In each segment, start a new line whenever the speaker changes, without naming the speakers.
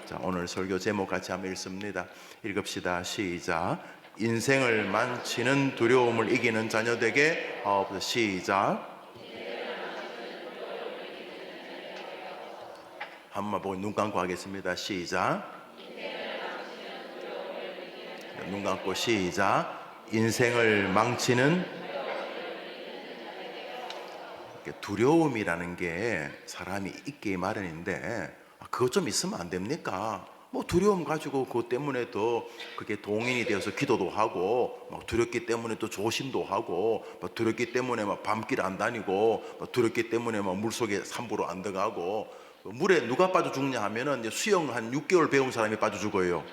자, 오늘 설교 제목 같이 한번 읽습니다. 읽읍시다. 시작. 인생을 망치는 두려움을 이기는 자녀되게 하옵소서. 시작. 한번 보고 눈 감고 하겠습니다. 시작. 눈 감고 시작. 인생을 망치는 두려움이라는 게 사람이 있기 마련인데 그것 좀 있으면 안 됩니까? 뭐 두려움 가지고 그것 때문에 또 그게 동인이 되어서 기도도 하고 막 두렵기 때문에 또 조심도 하고 막 두렵기 때문에 막 밤길 안 다니고 막 두렵기 때문에 막 물속에 함부로 안 들어가고 물에 누가 빠져 죽냐 하면은 이제 수영 한 6개월 배운 사람이 빠져 죽어요.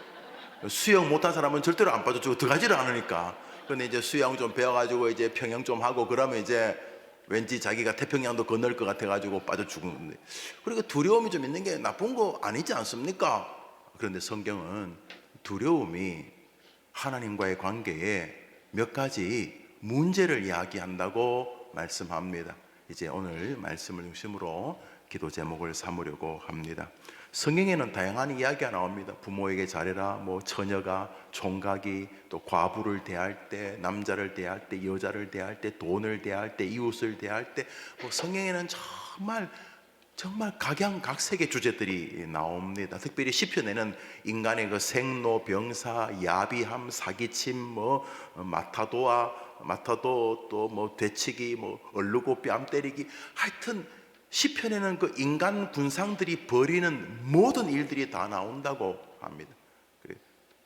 수영 못한 사람은 절대로 안 빠져 죽어 들어가지를 않으니까. 근데 이제 수영 좀 배워가지고 이제 평영 좀 하고 그러면 이제 왠지 자기가 태평양도 건널 것 같아가지고 빠져 죽는데, 그러니까 두려움이 좀 있는 게 나쁜 거 아니지 않습니까? 그런데 성경은 두려움이 하나님과의 관계에 몇 가지 문제를 이야기한다고 말씀합니다. 이제 오늘 말씀을 중심으로 기도 제목을 삼으려고 합니다. 성경에는 다양한 이야기가 나옵니다. 부모에게 잘해라, 뭐 처녀가, 총각이, 또 과부를 대할 때, 남자를 대할 때, 여자를 대할 때, 돈을 대할 때, 이웃을 대할 때, 뭐 성경에는 정말 각양각색의 주제들이 나옵니다. 특별히 시편에는 인간의 그 생로병사, 야비함, 사기침, 뭐 마타도, 또 뭐 되치기, 뭐 얼르고 뺨 때리기, 하여튼 시편에는 그 인간 군상들이 벌이는 모든 일들이 다 나온다고 합니다.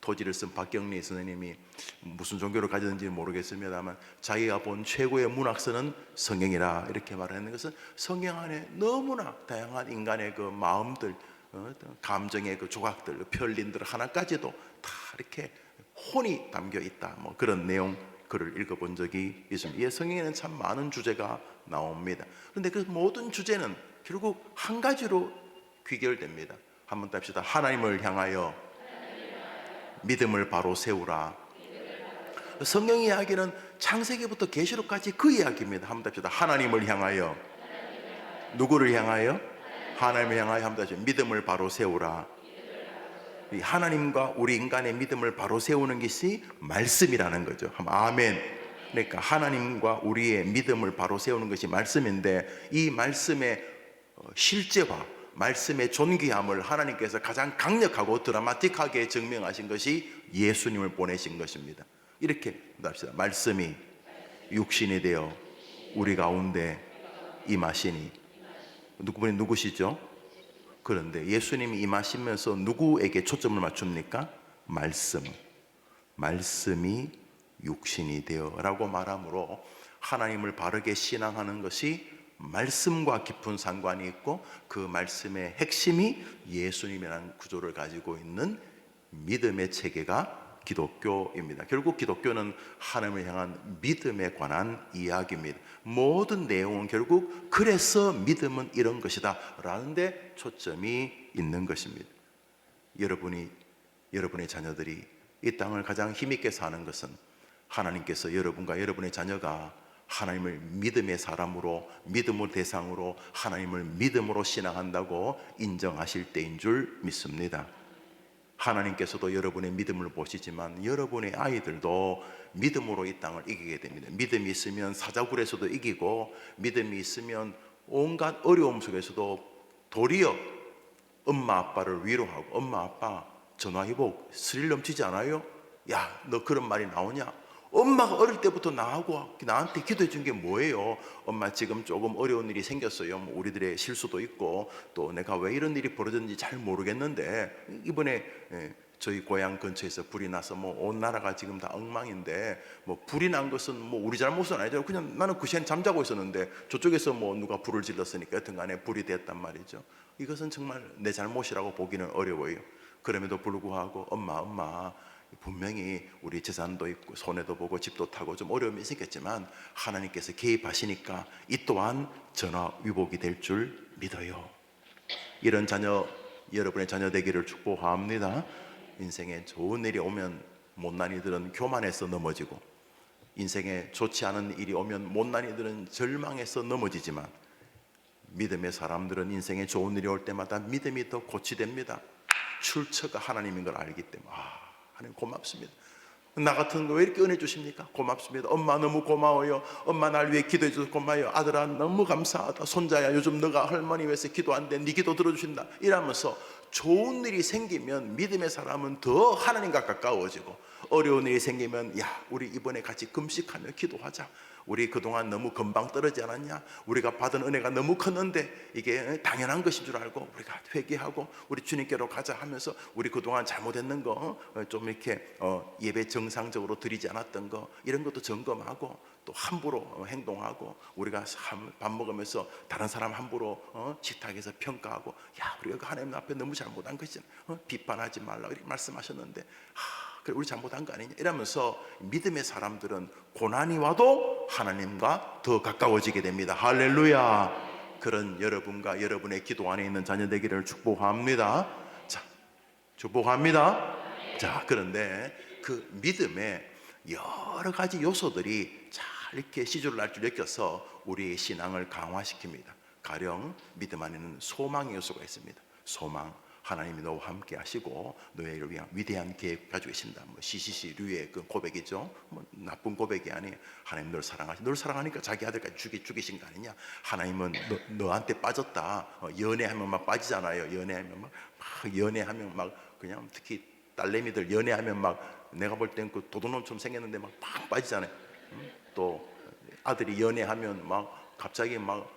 토지를 쓴 박경리 선생님이 무슨 종교를 가졌는지 모르겠습니다만 자기가 본 최고의 문학서는 성경이라 이렇게 말하는 것은 성경 안에 너무나 다양한 인간의 그 마음들, 감정의 그 조각들, 편린들 하나까지도 다 이렇게 혼이 담겨 있다, 뭐 그런 내용 글을 읽어본 적이 있습니다. 이 성경에는 참 많은 주제가 나옵니다. 그런데 그 모든 주제는 결국 한 가지로 귀결됩니다. 한번 답시다. 하나님을 향하여 믿음을 바로 세우라. 성경 이야기는 창세기부터 계시록까지 그 이야기입니다. 한번 답시다. 하나님을 향하여. 누구를 향하여? 하나님을 향하여. 한번 답시다. 믿음을 바로 세우라. 하나님과 우리 인간의 믿음을 바로 세우는 것이 말씀이라는 거죠. 아멘. 그러니까 하나님과 우리의 믿음을 바로 세우는 것이 말씀인데, 이 말씀의 실제화, 말씀의 존귀함을 하나님께서 가장 강력하고 드라마틱하게 증명하신 것이 예수님을 보내신 것입니다. 이렇게 합시다. 말씀이 육신이 되어 우리 가운데 임하시니. 그분이 누구시죠? 그런데 예수님이 임하시면서 누구에게 초점을 맞춥니까? 말씀이 육신이 되어 라고 말하므로 하나님을 바르게 신앙하는 것이 말씀과 깊은 상관이 있고, 그 말씀의 핵심이 예수님이라는 구조를 가지고 있는 믿음의 체계가 기독교입니다. 결국 기독교는 하나님을 향한 믿음에 관한 이야기입니다. 모든 내용은 결국 그래서 믿음은 이런 것이다 라는 데 초점이 있는 것입니다. 여러분의 자녀들이 이 땅을 가장 힘있게 사는 것은 하나님께서 여러분과 여러분의 자녀가 하나님을 믿음의 사람으로, 믿음의 대상으로, 하나님을 믿음으로 신앙한다고 인정하실 때인 줄 믿습니다. 하나님께서도 여러분의 믿음을 보시지만 여러분의 아이들도 믿음으로 이 땅을 이기게 됩니다. 믿음이 있으면 사자굴에서도 이기고, 믿음이 있으면 온갖 어려움 속에서도 도리어 엄마 아빠를 위로하고, 엄마 아빠 전화위복 스릴 넘치지 않아요? 야, 너 그런 말이 나오냐? 엄마가 어릴 때부터 나한테 기도해 준 게 뭐예요? 엄마 지금 조금 어려운 일이 생겼어요. 뭐 우리들의 실수도 있고, 또 내가 왜 이런 일이 벌어졌는지 잘 모르겠는데 이번에 저희 고향 근처에서 불이 나서 뭐 온 나라가 지금 다 엉망인데, 뭐 불이 난 것은 뭐 우리 잘못은 아니죠. 그냥 나는 그 시간 잠자고 있었는데 저쪽에서 뭐 누가 불을 질렀으니까 여튼 간에 불이 됐단 말이죠. 이것은 정말 내 잘못이라고 보기는 어려워요. 그럼에도 불구하고 엄마 분명히 우리 재산도 있고 손해도 보고 집도 타고 좀 어려움이 있겠지만 하나님께서 개입하시니까 이 또한 전화위복이 될 줄 믿어요. 이런 자녀, 여러분의 자녀 되기를 축복합니다. 인생에 좋은 일이 오면 못난이들은 교만해서 넘어지고, 인생에 좋지 않은 일이 오면 못난이들은 절망해서 넘어지지만, 믿음의 사람들은 인생에 좋은 일이 올 때마다 믿음이 더 고취됩니다. 출처가 하나님인 걸 알기 때문에 하나님 고맙습니다. 나 같은 거 왜 이렇게 은혜 주십니까? 고맙습니다. 엄마 너무 고마워요. 엄마 날 위해 기도해 줘서 고마워요. 아들아 너무 감사하다. 손자야 요즘 너가 할머니 위해서 기도한대. 네 기도 들어주신다. 이러면서 좋은 일이 생기면 믿음의 사람은 더 하나님과 가까워지고, 어려운 일이 생기면 야 우리 이번에 같이 금식하며 기도하자. 우리 그동안 너무 금방 떨어지지 않았냐? 우리가 받은 은혜가 너무 컸는데 이게 당연한 것인 줄 알고 우리가 회개하고 우리 주님께로 가자 하면서, 우리 그동안 잘못했는 거 좀 이렇게 예배 정상적으로 드리지 않았던 거 이런 것도 점검하고, 또 함부로 행동하고, 우리가 밥 먹으면서 다른 사람 함부로 식탁에서 평가하고, 야 우리가 하나님 앞에 너무 잘못한 것이잖아. 비판하지 말라 이렇게 말씀하셨는데 그래 우리 잘못한 거 아니냐 이러면서 믿음의 사람들은 고난이 와도 하나님과 더 가까워지게 됩니다. 할렐루야. 그런 여러분과 여러분의 기도 안에 있는 자녀 되기를 축복합니다. 자, 축복합니다. 자, 그런데 그 믿음에 여러 가지 요소들이 잘 이렇게 시주를 날 줄 느껴서 우리의 신앙을 강화시킵니다. 가령 믿음 안에는 소망의 요소가 있습니다. 소망. 하나님이 너와 함께 하시고 너희를 위한 위대한 계획 가지고 계신다. CCC 류의 그 고백이죠. 나쁜 고백이 아니에요. 하나님 널 사랑하시. 널 사랑하니까 자기 아들까지 죽이신 거 아니냐. 하나님은 너한테 빠졌다. 연애하면 막 빠지잖아요. 연애하면 막 연애하면 막 그냥 특히 딸내미들 연애하면 막 내가 볼 땐 그 도둑놈처럼 생겼는데 막 팍 빠지잖아요. 또 아들이 연애하면 막 갑자기 막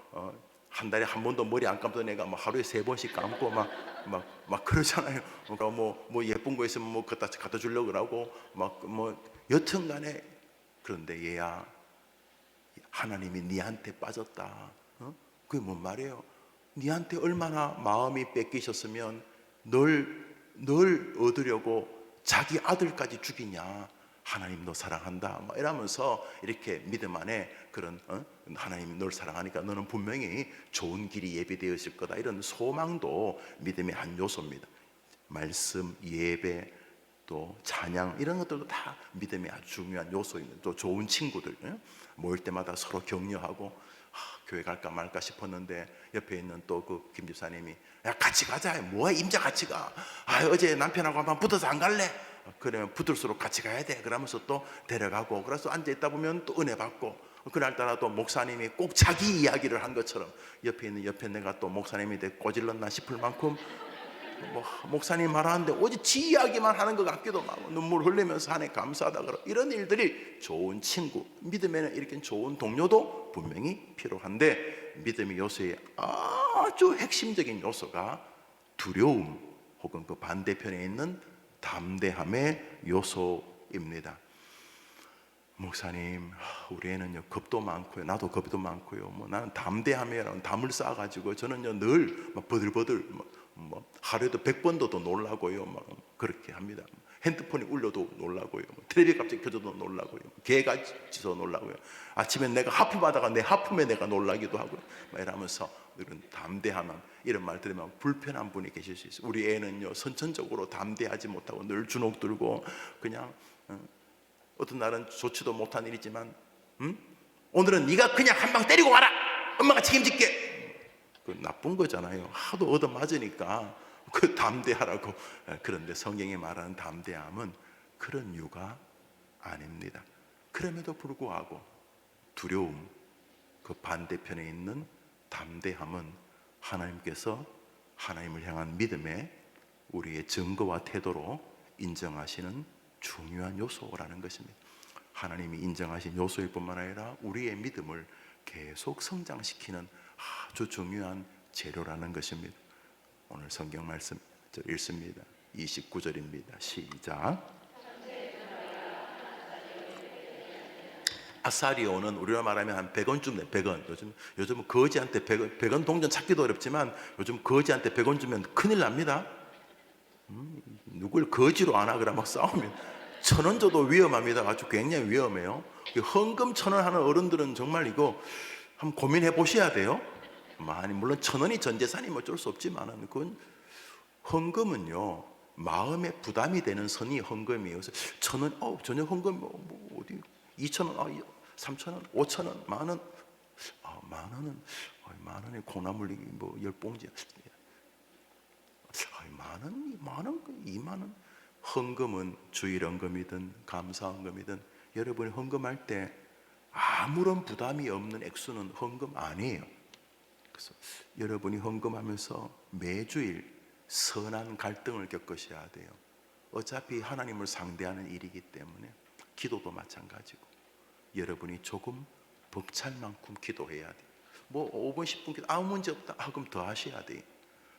한 달에 한 번도 머리 안 감던 애가 막 하루에 3번씩 감고 막 그러잖아요. 그러니까 뭐 예쁜 거 있으면 뭐 갖다 주려고 그러고 뭐 여튼간에. 그런데 얘야 하나님이 니한테 빠졌다. 그게 뭔 말이에요? 니한테 얼마나 마음이 뺏기셨으면 널 얻으려고 자기 아들까지 죽이냐. 하나님 너 사랑한다 이러면서 이렇게 믿음 안에 그런 하나님이 널 사랑하니까 너는 분명히 좋은 길이 예비되어 있을 거다, 이런 소망도 믿음의 한 요소입니다. 말씀, 예배, 또 찬양 이런 것들도 다 믿음의 아주 중요한 요소입니다. 또 좋은 친구들 모일 때마다 서로 격려하고, 교회 갈까 말까 싶었는데 옆에 있는 또 그 김 집사님이 야 같이 가자. 뭐야 임자 같이 가. 어제 남편하고 한번 붙어서 안 갈래? 그러면 붙을수록 같이 가야 돼. 그러면서 또 데려가고, 그래서 앉아있다 보면 또 은혜 받고, 그날따라 또 목사님이 꼭 자기 이야기를 한 것처럼 옆에 내가 또 목사님이 되게 꼬질렀나 싶을 만큼 목사님 말하는데 오직 지 이야기만 하는 것 같기도 하고, 눈물 흘리면서 하나님 감사하다 그러. 이런 일들이 좋은 친구, 믿음에는 이렇게 좋은 동료도 분명히 필요한데, 믿음의 요소의 아주 핵심적인 요소가 두려움 혹은 그 반대편에 있는 담대함의 요소입니다. 목사님 우리 애는요 겁도 많고요, 나도 겁도 많고요, 나는 담대함이라는 담을 쌓아가지고 저는요 늘 막 버들버들 하루에도 100번도 더 놀라고요, 그렇게 합니다. 핸드폰이 울려도 놀라고요, 텔레비 갑자기 켜져도 놀라고요, 개가 짖어도 놀라고요, 아침에 내가 하품하다가 내 하품에 내가 놀라기도 하고요, 이러면서 이런 담대함, 이런 말 들으면 불편한 분이 계실 수 있어요. 우리 애는요 선천적으로 담대하지 못하고 늘 주눅 들고 그냥 어떤 날은 좋지도 못한 일이지만 오늘은 네가 그냥 한 방 때리고 와라, 엄마가 책임질게. 그 나쁜 거잖아요. 하도 얻어맞으니까 그 담대하라고. 그런데 성경이 말하는 담대함은 그런 이유가 아닙니다. 그럼에도 불구하고 두려움, 그 반대편에 있는 담대함은 하나님께서 하나님을 향한 믿음에 우리의 증거와 태도로 인정하시는 중요한 요소라는 것입니다. 하나님이 인정하신 요소일 뿐만 아니라 우리의 믿음을 계속 성장시키는 아주 중요한 재료라는 것입니다. 오늘 성경 말씀 읽습니다. 29절입니다. 시작. 아사리오는 우리로 말하면 한 100원쯤 내. 100원. 요즘은 거지한테 100원 동전 찾기도 어렵지만 요즘 거지한테 100원 주면 큰일 납니다. 누굴 거지로 안 하거나 막 싸우면 1,000원 줘도 위험합니다. 아주 굉장히 위험해요. 헌금 1,000원 하는 어른들은 정말 이거 한번 고민해 보셔야 돼요. 물론 1,000원이 전 재산이면 어쩔 수 없지만 그건 헌금은요 마음에 부담이 되는 선이 헌금이에요. 그래서 1,000원 저녁 헌금 어디 2,000원 3,000원 5,000원 만원 만원은 만원에 콩나물 10봉지 많은 2만 원. 헌금은 주일 헌금이든 감사 헌금이든 여러분이 헌금할 때 아무런 부담이 없는 액수는 헌금 아니에요. 그래서 여러분이 헌금하면서 매주일 선한 갈등을 겪으셔야 돼요. 어차피 하나님을 상대하는 일이기 때문에 기도도 마찬가지고 여러분이 조금 벅찰 만큼 기도해야 돼요. 뭐 5분 10분 기도 아무 문제 없다. 그럼 더 하셔야 돼요.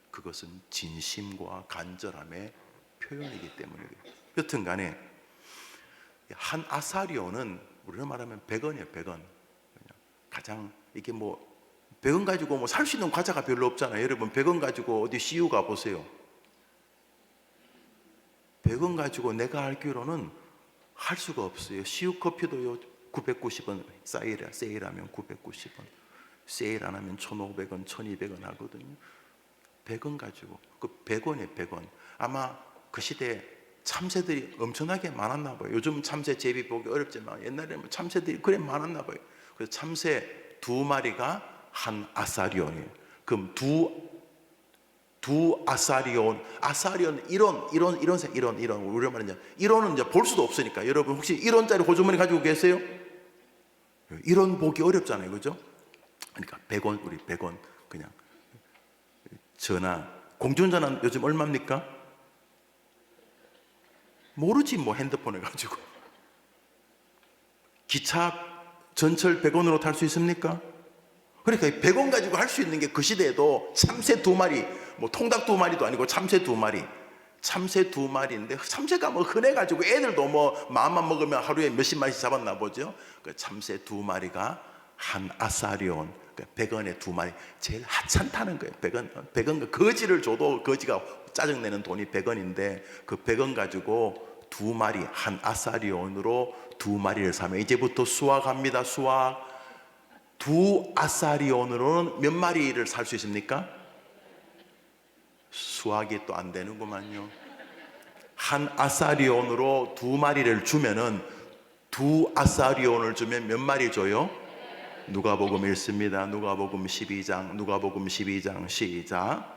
그것은 진심과 간절함의 표현이기 때문에 그래요. 여튼 간에 한 아사리온은 우리로 말하면 100원이에요. 100원. 가장 이게 뭐 100원 가지고 뭐 살 수 있는 과자가 별로 없잖아요. 여러분 100원 가지고 어디 CU 가보세요. 100원 가지고 내가 알기로는 할 수가 없어요. CU 커피도요 990원 세일하면 990원, 세일 안 하면 1,500원, 1,200원 하거든요. 100원 가지고 그 100원에 100원. 아마 그 시대에 참새들이 엄청나게 많았나 봐요. 요즘 참새 제비 보기 어렵지만 옛날에는 참새들이 그래 많았나 봐요. 그래서 참새 2마리가 한 아사리온이에요. 그럼 두 아사리온 1원 우리가 말하는 1원은 이제 볼 수도 없으니까 여러분 혹시 1원짜리 호주머니 가지고 계세요? 1원 보기 어렵잖아요, 그죠? 그러니까 100원 우리 100원 그냥 전화 공중전화 요즘 얼마입니까? 모르지 뭐 핸드폰 해가지고. 기차 전철 100원으로 탈 수 있습니까? 그러니까 100원 가지고 할 수 있는 게 그 시대에도 참새 2마리, 뭐 통닭 2마리도 아니고 참새 2마리, 참새 2마리인데 참새가 뭐 흔해가지고 애들도 뭐 마음만 먹으면 하루에 몇십 마리씩 잡았나 보죠. 그 참새 2마리가 한 아사리온, 그러니까 100원에 2마리, 제일 하찮다는 거예요. 100원 거지를 줘도 거지가 짜증내는 돈이 100원인데 그 100원 가지고 2마리 한 아사리온으로 2마리를 사면 이제부터 수학합니다. 수학. 2아사리온으로는 몇 마리를 살 수 있습니까? 수학이 또 안 되는구만요. 한 아사리온으로 2마리를 주면은 2아사리온을 주면 몇 마리 줘요? 누가복음 읽습니다. 누가복음 12장 시작.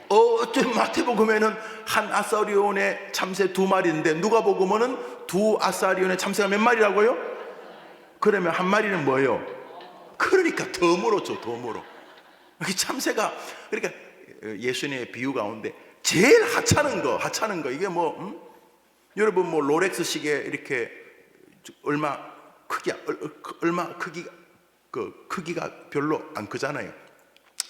어쩜 마태복음에는 한 아사리온에 참새 2마리인데 누가복음은 2아사리온에 참새가 몇 마리라고요? 그러면 한 마리는 뭐예요? 그러니까 덤으로 줘, 덤으로. 참새가, 그러니까 예수님의 비유 가운데 제일 하찮은 거 이게 뭐 여러분 뭐 롤렉스 시계 이렇게 얼마 크기가 별로 안 크잖아요.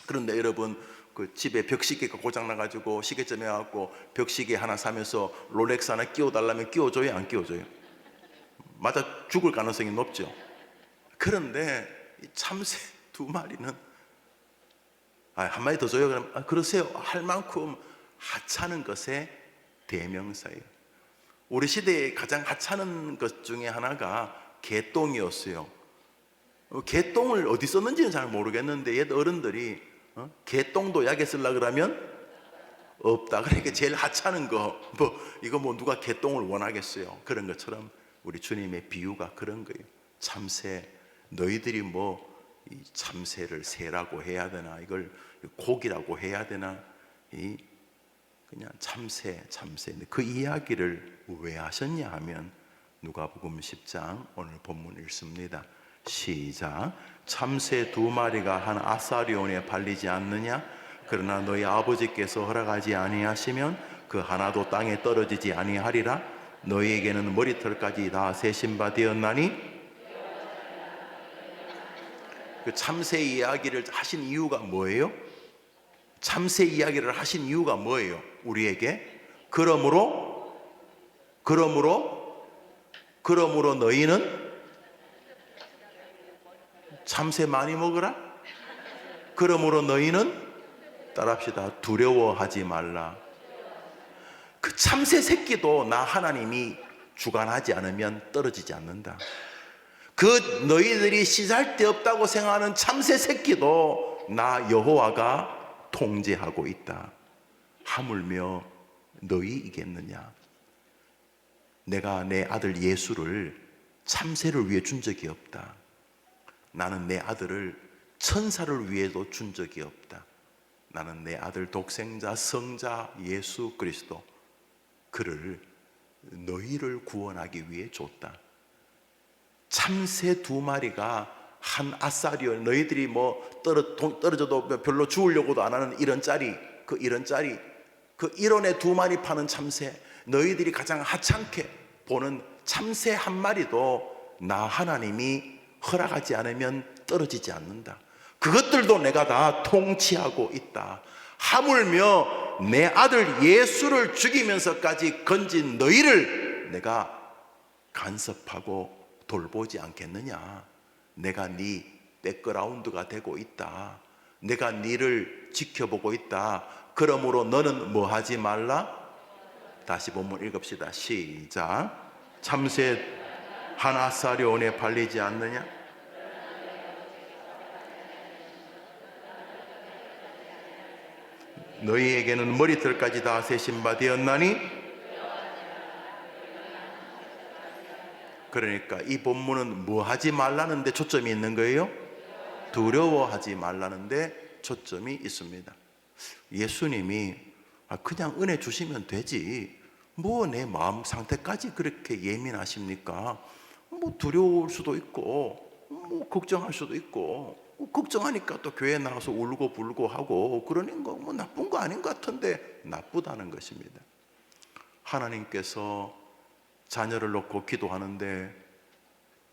그런데 여러분 그 집에 벽시계가 고장 나가지고 시계점에 와갖고 벽시계 하나 사면서 롤렉스 하나 끼워달라면 끼워줘요, 안 끼워줘요? 맞아 죽을 가능성이 높죠. 그런데 이 참새 2마리는 한 마리 더 줘요. 그럼 그러세요. 할 만큼 하찮은 것의 대명사예요. 우리 시대에 가장 하찮은 것 중에 하나가 개똥이었어요. 개똥을 어디 썼는지는 잘 모르겠는데 옛 어른들이 개똥도 약에 쓰려고 그러면 없다. 그러니까 제일 하찮은 거 이거 뭐 누가 개똥을 원하겠어요. 그런 것처럼 우리 주님의 비유가 그런 거예요. 참새, 너희들이 뭐 이 참새를 새라고 해야 되나, 이걸 고기라고 해야 되나, 그냥 참새. 그 이야기를 왜 하셨냐 하면 누가복음 10장 오늘 본문 읽습니다. 시작. 참새 2마리가 한 아사리온에 팔리지 않느냐? 그러나 너희 아버지께서 허락하지 아니하시면 그 하나도 땅에 떨어지지 아니하리라. 너희에게는 머리털까지 다 세신 바 되었나니. 그 참새 이야기를 하신 이유가 뭐예요? 참새 이야기를 하신 이유가 뭐예요? 우리에게 그러므로 너희는 참새 많이 먹으라. 그러므로 너희는 따라합시다. 두려워하지 말라. 그 참새 새끼도 나 하나님이 주관하지 않으면 떨어지지 않는다. 그 너희들이 시잘데없다고 생각하는 참새 새끼도 나 여호와가 통제하고 있다. 하물며 너희이겠느냐? 내가 내 아들 예수를 참새를 위해 준 적이 없다. 나는 내 아들을 천사를 위해도 준 적이 없다. 나는 내 아들 독생자 성자 예수 그리스도 그를 너희를 구원하기 위해 줬다. 참새 2마리가 한 아싸리요, 너희들이 뭐 떨어져도 별로 죽으려고도 안 하는 1원짜리, 그 1원짜리, 그 1원에 2마리 파는 참새, 너희들이 가장 하찮게 보는 참새 1마리도 나 하나님이 허락하지 않으면 떨어지지 않는다. 그것들도 내가 다 통치하고 있다. 하물며 내 아들 예수를 죽이면서까지 건진 너희를 내가 간섭하고 돌보지 않겠느냐. 내가 네 백그라운드가 되고 있다. 내가 네를 지켜보고 있다. 그러므로 너는 뭐 하지 말라? 다시 본문 읽읍시다. 시작. 참새 한 아싸리 원에 팔리지 않느냐? 너희에게는 머리털까지 다 세신 바 되었나니? 그러니까 이 본문은 뭐 하지 말라는 데 초점이 있는 거예요? 두려워하지 말라는 데 초점이 있습니다. 예수님이 그냥 은혜 주시면 되지 뭐 내 마음 상태까지 그렇게 예민하십니까? 뭐 두려울 수도 있고 뭐 걱정할 수도 있고 걱정하니까 또 교회 나가서 울고 불고 하고 그러는 거 뭐 나쁜 거 아닌 것 같은데 나쁘다는 것입니다. 하나님께서 자녀를 놓고 기도하는데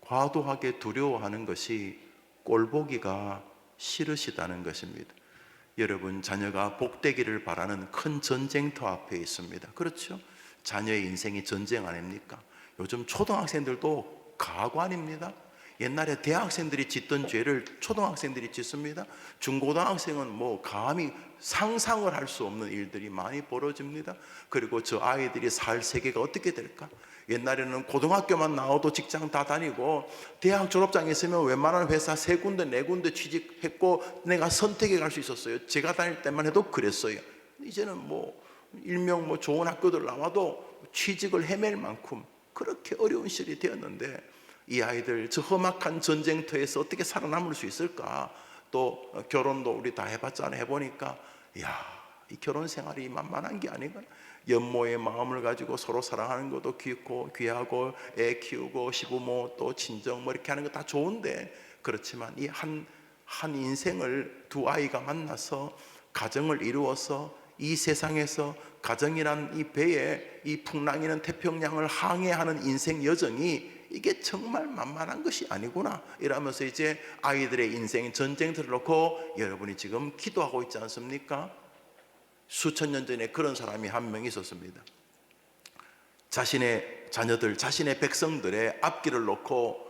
과도하게 두려워하는 것이 꼴보기가 싫으시다는 것입니다. 여러분, 자녀가 복되기를 바라는 큰 전쟁터 앞에 있습니다. 그렇죠? 자녀의 인생이 전쟁 아닙니까? 요즘 초등학생들도 가관입니다. 옛날에 대학생들이 짓던 죄를 초등학생들이 짓습니다. 중고등학생은 뭐 감히 상상을 할 수 없는 일들이 많이 벌어집니다. 그리고 저 아이들이 살 세계가 어떻게 될까? 옛날에는 고등학교만 나와도 직장 다 다니고 대학 졸업장이 있으면 웬만한 회사 3군데 4군데 취직했고 내가 선택해 갈 수 있었어요. 제가 다닐 때만 해도 그랬어요. 이제는 뭐 일명 뭐 좋은 학교들 나와도 취직을 헤맬 만큼 그렇게 어려운 시절이 되었는데 이 아이들 저 험악한 전쟁터에서 어떻게 살아남을 수 있을까? 또 결혼도 우리 다 해봤잖아요. 해보니까 이 결혼 생활이 만만한 게 아니구나. 연모의 마음을 가지고 서로 사랑하는 것도 귀하고 애 키우고 시부모 또 친정 뭐 이렇게 하는 거 다 좋은데 그렇지만 이 한 인생을 두 아이가 만나서 가정을 이루어서 이 세상에서 가정이란 이 배에 이 풍랑이는 태평양을 항해하는 인생 여정이 이게 정말 만만한 것이 아니구나 이러면서 이제 아이들의 인생 전쟁터를 놓고 여러분이 지금 기도하고 있지 않습니까? 수천 년 전에 그런 사람이 한 명 있었습니다. 자신의 자녀들, 자신의 백성들의 앞길을 놓고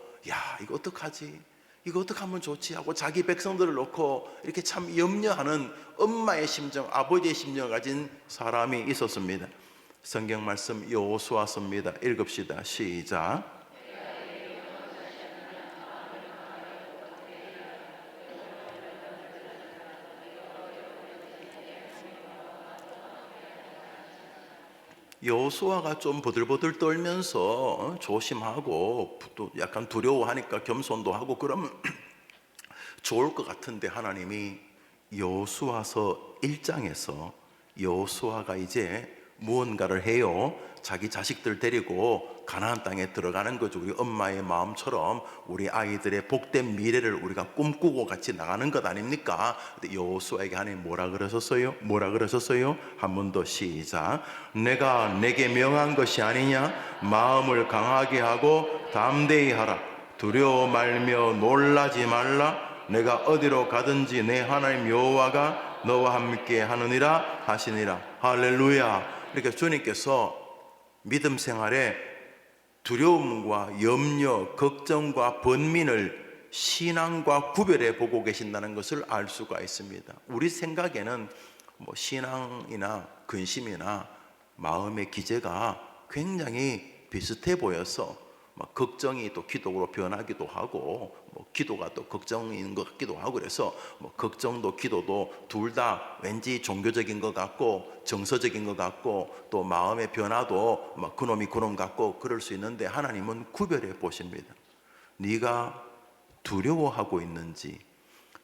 이거 어떡하지? 이거 어떻게 하면 좋지? 하고 자기 백성들을 놓고 이렇게 참 염려하는 엄마의 심정, 아버지의 심정을 가진 사람이 있었습니다. 성경 말씀 여호수아서입니다. 읽읍시다. 시작. 여호수아가 좀 버들버들 떨면서 조심하고 또 약간 두려워하니까 겸손도 하고 그러면 좋을 것 같은데 하나님이 여호수아서 1장에서 여호수아가 이제 무언가를 해요. 자기 자식들 데리고 가나안 땅에 들어가는 거죠. 우리 엄마의 마음처럼 우리 아이들의 복된 미래를 우리가 꿈꾸고 같이 나가는 것 아닙니까? 근데 여호수아에게 하나님 뭐라 그러셨어요? 한 번 더 시작. 내가 내게 명한 것이 아니냐? 마음을 강하게 하고 담대히 하라. 두려워 말며 놀라지 말라. 내가 어디로 가든지 내 하나님 여호와가 너와 함께 하느니라 하시니라. 할렐루야. 이렇게 주님께서 믿음 생활에 두려움과 염려, 걱정과 번민을 신앙과 구별해 보고 계신다는 것을 알 수가 있습니다. 우리 생각에는 뭐 신앙이나 근심이나 마음의 기제가 굉장히 비슷해 보여서 막 걱정이 또 기도로 변하기도 하고 뭐 기도가 또 걱정인 것 같기도 하고 그래서 뭐 걱정도 기도도 둘 다 왠지 종교적인 것 같고 정서적인 것 같고 또 마음의 변화도 막 그놈이 그놈 같고 그럴 수 있는데 하나님은 구별해 보십니다. 네가 두려워하고 있는지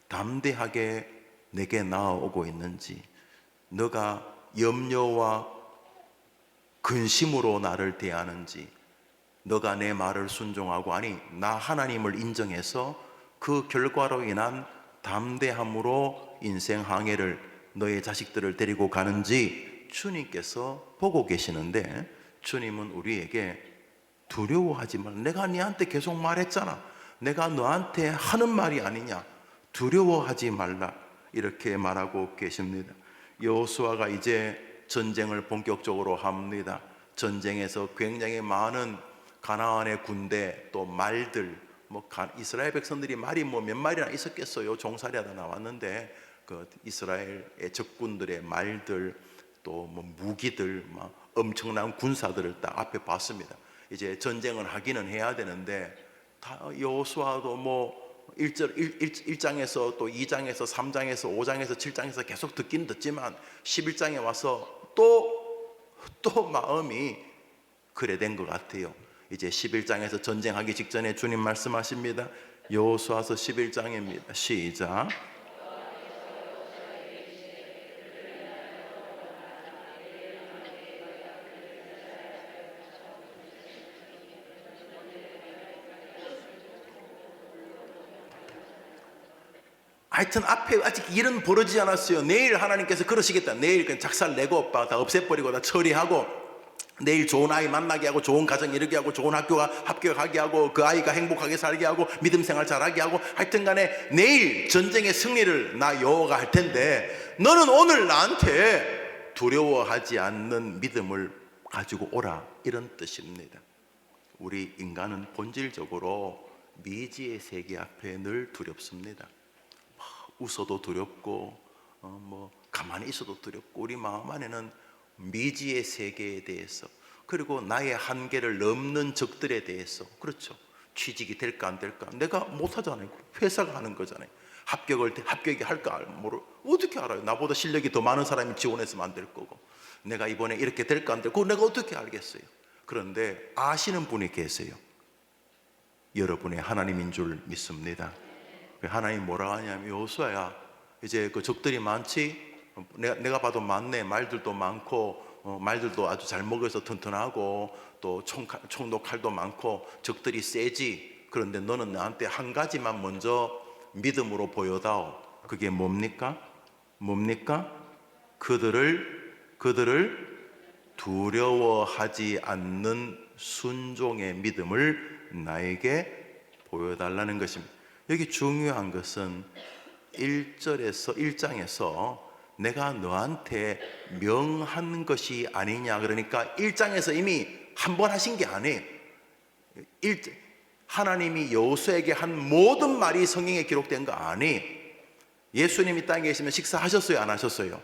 담대하게 내게 나아오고 있는지, 너가 염려와 근심으로 나를 대하는지, 너가 내 말을 순종하고 아니 나 하나님을 인정해서 그 결과로 인한 담대함으로 인생 항해를 너의 자식들을 데리고 가는지 주님께서 보고 계시는데, 주님은 우리에게 두려워하지 말라. 내가 네한테 계속 말했잖아. 내가 너한테 하는 말이 아니냐. 두려워하지 말라. 이렇게 말하고 계십니다. 여호수아가 이제 전쟁을 본격적으로 합니다. 전쟁에서 굉장히 많은 가나안의 군대, 또 말들, 이스라엘 백성들이 말이 몇 마리나 있었겠어요. 종살이하다 나왔는데 그 이스라엘의 적군들의 말들, 또 무기들, 엄청난 군사들을 딱 앞에 봤습니다. 이제 전쟁을 하기는 해야 되는데, 여호수아도 1장에서 또 2장에서 3장에서 5장에서 7장에서 계속 듣긴 듣지만 11장에 와서 또 마음이 그래 된 것 같아요. 이제 11장에서 전쟁하기 직전에 주님 말씀하십니다. 여호수아서 11장입니다. 시작. 하여튼 앞에 아직 일은 벌어지지 않았어요. 내일 하나님께서 그러시겠다. 내일 그냥 작살 내고 다 없애버리고 다 처리하고, 내일 좋은 아이 만나게 하고, 좋은 가정 이루게 하고, 좋은 학교가 합격하게 하고, 그 아이가 행복하게 살게 하고, 믿음 생활 잘하게 하고, 하여튼 간에 내일 전쟁의 승리를 나 여호와가 할 텐데, 너는 오늘 나한테 두려워하지 않는 믿음을 가지고 오라, 이런 뜻입니다. 우리 인간은 본질적으로 미지의 세계 앞에 늘 두렵습니다. 웃어도 두렵고 가만히 있어도 두렵고, 우리 마음 안에는 미지의 세계에 대해서, 그리고 나의 한계를 넘는 적들에 대해서, 그렇죠, 취직이 될까 안 될까 내가 못하잖아요. 회사가 하는 거잖아요. 합격이 할까 모르, 어떻게 알아요? 나보다 실력이 더 많은 사람이 지원했으면 안 될 거고, 내가 이번에 이렇게 될까 안 될까 그거 내가 어떻게 알겠어요? 그런데 아시는 분이 계세요. 여러분의 하나님인 줄 믿습니다. 하나님 뭐라 하냐면, 여호수아야, 이제 그 적들이 많지? 내가 봐도 많네. 말들도 많고, 말들도 아주 잘 먹여서 튼튼하고, 또 총도 칼도 많고, 적들이 세지. 그런데 너는 나한테 한 가지만 먼저 믿음으로 보여다오. 그게 뭡니까? 그들을 두려워하지 않는 순종의 믿음을 나에게 보여달라는 것입니다. 여기 중요한 것은 1장에서 내가 너한테 명한 것이 아니냐. 그러니까 1장에서 이미 한 번 하신 게 아니에요. 하나님이 여호수아에게 한 모든 말이 성경에 기록된 거 아니에요. 예수님이 땅에 계시면 식사하셨어요, 안 하셨어요?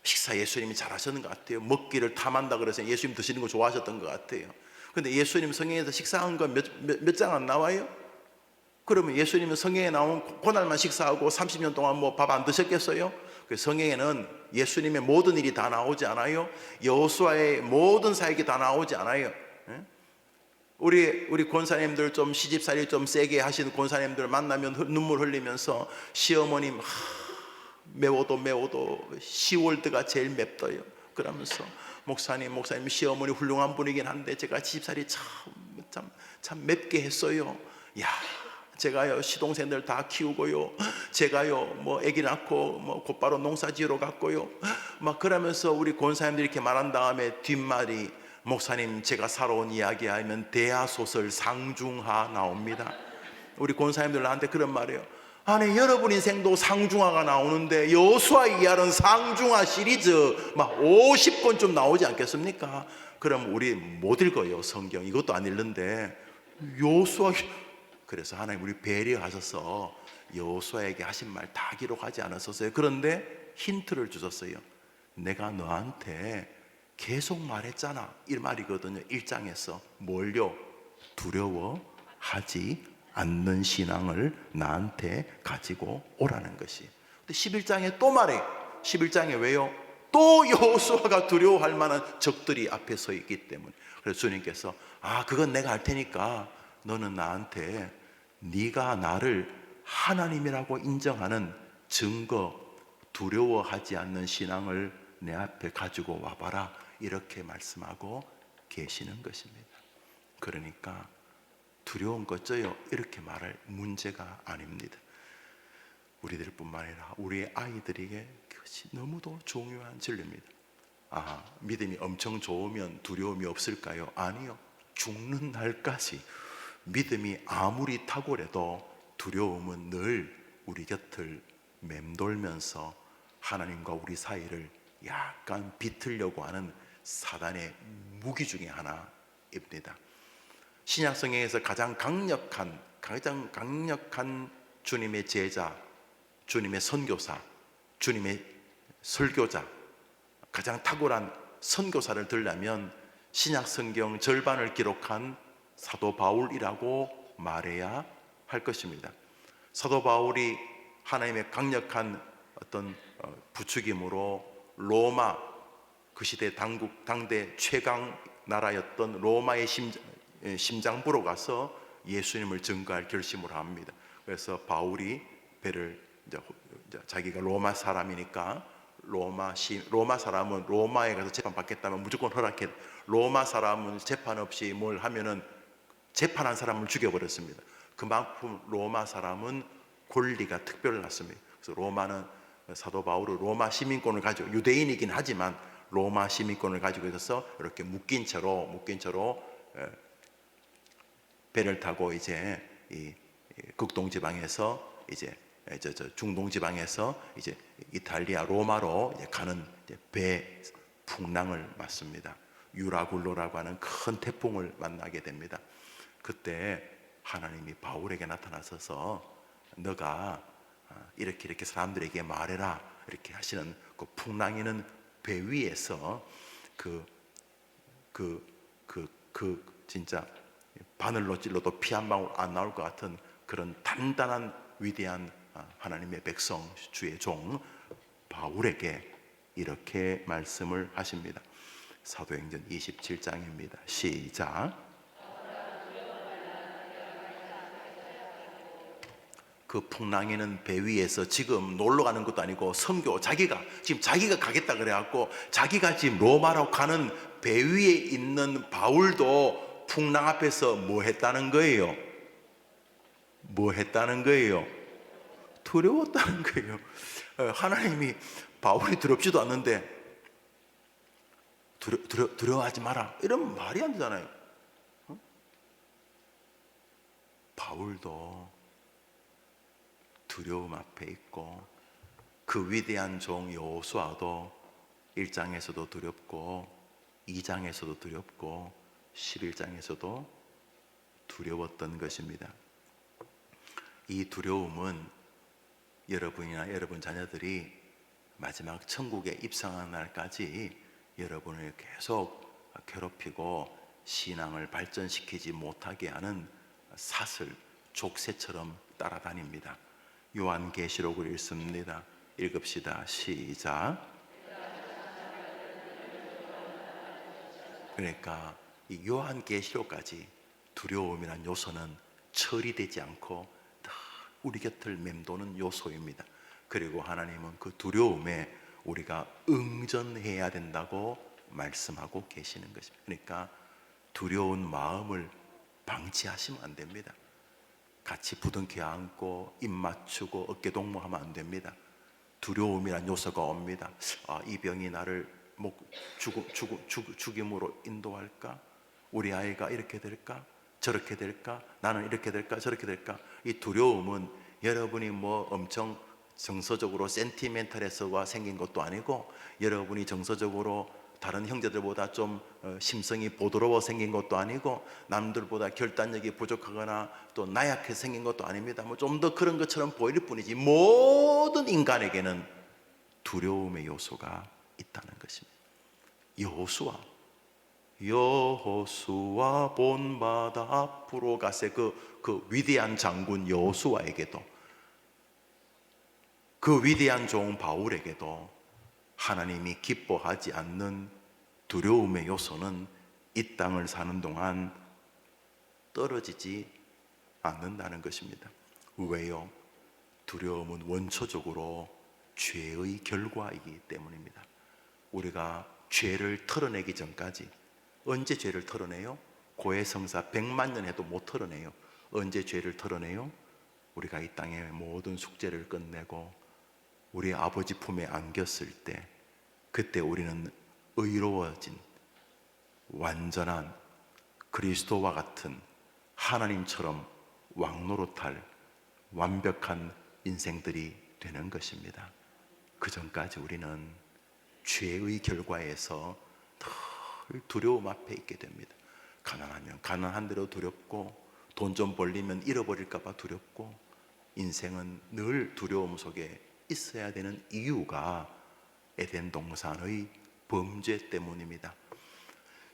식사 예수님이 잘 하셨는 것 같아요. 먹기를 탐한다 그래서 예수님 드시는 거 좋아하셨던 것 같아요. 그런데 예수님 성경에서 식사한 거 몇 장 안 나와요? 그러면 예수님은 성경에 나온 그날만 식사하고 30년 동안 밥 안 드셨겠어요? 성경에는 예수님의 모든 일이 다 나오지 않아요? 여호수아의 모든 사역이 다 나오지 않아요? 우리 권사님들, 좀 시집살이 좀 세게 하시는 권사님들 만나면 눈물 흘리면서, 시어머님 매워도 10월드가 제일 맵더요. 그러면서 목사님 시어머니 훌륭한 분이긴 한데 제가 시집살이 참 맵게 했어요. 야, 제가요 시동생들 다 키우고요, 제가요 아기 낳고 곧바로 농사지으러 갔고요, 그러면서 우리 권사님들이 이렇게 말한 다음에 뒷말이, 목사님 제가 살아온 이야기 하면 대하소설 상중하 나옵니다. 우리 권사님들 나한테 그런 말이에요. 아니, 여러분 인생도 상중하가 나오는데 여호수아 이야기는 상중하 시리즈 50권쯤 나오지 않겠습니까? 그럼 우리 못 읽어요, 성경. 이것도 안 읽는데 여호수아. 그래서 하나님 우리 배려하셔서 여호수아에게 하신 말 다 기록하지 않았었어요. 그런데 힌트를 주셨어요. 내가 너한테 계속 말했잖아, 이 말이거든요. 1장에서 뭘요? 두려워하지 않는 신앙을 나한테 가지고 오라는 것이. 근데 11장에 또 말해. 11장에 왜요? 또 여호수아가 두려워할 만한 적들이 앞에 서 있기 때문에. 그래서 주님께서 그건 내가 할 테니까 너는 나한테 네가 나를 하나님이라고 인정하는 증거, 두려워하지 않는 신앙을 내 앞에 가지고 와봐라, 이렇게 말씀하고 계시는 것입니다. 그러니까 두려운 거 쪄요, 이렇게 말할 문제가 아닙니다. 우리들뿐만 아니라 우리의 아이들에게 그것이 너무도 중요한 진리입니다. 믿음이 엄청 좋으면 두려움이 없을까요? 아니요. 죽는 날까지 믿음이 아무리 탁월해도 두려움은 늘 우리 곁을 맴돌면서 하나님과 우리 사이를 약간 비틀려고 하는 사단의 무기 중에 하나입니다. 신약성경에서 가장 강력한 주님의 제자, 주님의 선교사, 주님의 설교자, 가장 탁월한 선교사를 들려면 신약성경 절반을 기록한 사도 바울이라고 말해야 할 것입니다. 사도 바울이 하나님의 강력한 어떤 부추김으로 로마, 그 시대 당대 최강 나라였던 로마의 심장부로 가서 예수님을 증거할 결심을 합니다. 그래서 바울이 자기가 로마 사람이니까 로마 사람은 로마에 가서 재판 받겠다면 무조건 허락해. 로마 사람은 재판 없이 뭘 하면은 재판한 사람을 죽여버렸습니다. 그만큼 로마 사람은 권리가 특별났습니다. 그래서 사도 바울은 로마 시민권을 가지고, 유대인이긴 하지만 로마 시민권을 가지고 있어서 이렇게 묶인 채로 배를 타고 이제 이 극동 지방에서 이제 중동 지방에서 이제 이탈리아 로마로 가는 배 풍랑을 맞습니다. 유라굴로라고 하는 큰 태풍을 만나게 됩니다. 그때 하나님이 바울에게 나타나셔서 너가 이렇게 사람들에게 말해라, 이렇게 하시는 그 풍랑이는 배 위에서 진짜 바늘로 찔러도 피 한 방울 안 나올 것 같은 그런 단단한 위대한 하나님의 백성, 주의 종 바울에게 이렇게 말씀을 하십니다. 사도행전 27장입니다. 시작. 그 풍랑에는 배 위에서 지금 놀러 가는 것도 아니고 자기가 가겠다 그래갖고 자기가 지금 로마로 가는 배 위에 있는 바울도 풍랑 앞에서 뭐 했다는 거예요? 두려웠다는 거예요. 하나님이 바울이 두렵지도 않는데 두려워하지 마라, 이러면 말이 안 되잖아요. 바울도 두려움 앞에 있고, 그 위대한 종 여호수아도 1장에서도 두렵고 2장에서도 두렵고 11장에서도 두려웠던 것입니다. 이 두려움은 여러분이나 여러분 자녀들이 마지막 천국에 입성하는 날까지 여러분을 계속 괴롭히고 신앙을 발전시키지 못하게 하는 사슬, 족쇄처럼 따라다닙니다. 요한계시록을 읽습니다. 읽읍시다. 시작. 그러니까 이 요한계시록까지 두려움이란 요소는 처리되지 않고 다 우리 곁을 맴도는 요소입니다. 그리고 하나님은 그 두려움에 우리가 응전해야 된다고 말씀하고 계시는 것입니다. 그러니까 두려운 마음을 방치하시면 안 됩니다. 같이 부둥켜 안고 입 맞추고 어깨 동무하면 안 됩니다. 두려움이란 요소가 옵니다. 이 병이 나를 죽임으로 인도할까? 우리 아이가 이렇게 될까? 저렇게 될까? 나는 이렇게 될까? 저렇게 될까? 이 두려움은 여러분이 뭐 엄청 정서적으로 센티멘탈해서가 생긴 것도 아니고, 여러분이 정서적으로 다른 형제들보다 좀 심성이 보드러워 생긴 것도 아니고, 남들보다 결단력이 부족하거나 또 나약해 생긴 것도 아닙니다. 뭐 좀 더 그런 것처럼 보일 뿐이지 모든 인간에게는 두려움의 요소가 있다는 것입니다. 여호수아 본바다 앞으로 가세, 그 위대한 장군 여호수아에게도, 그 위대한 종 바울에게도 하나님이 기뻐하지 않는 두려움의 요소는 이 땅을 사는 동안 떨어지지 않는다는 것입니다. 왜요? 두려움은 원초적으로 죄의 결과이기 때문입니다. 우리가 죄를 털어내기 전까지, 언제 죄를 털어내요? 고해성사 100만 년 해도 못 털어내요. 언제 죄를 털어내요? 우리가 이 땅의 모든 숙제를 끝내고 우리 아버지 품에 안겼을 때, 그때 우리는 의로워진 완전한 그리스도와 같은 하나님처럼 왕노릇할 완벽한 인생들이 되는 것입니다. 그 전까지 우리는 죄의 결과에서 늘 두려움 앞에 있게 됩니다. 가난하면 가난한 대로 두렵고, 돈 좀 벌리면 잃어버릴까 봐 두렵고, 인생은 늘 두려움 속에 있어야 되는 이유가 에덴 동산의 범죄 때문입니다.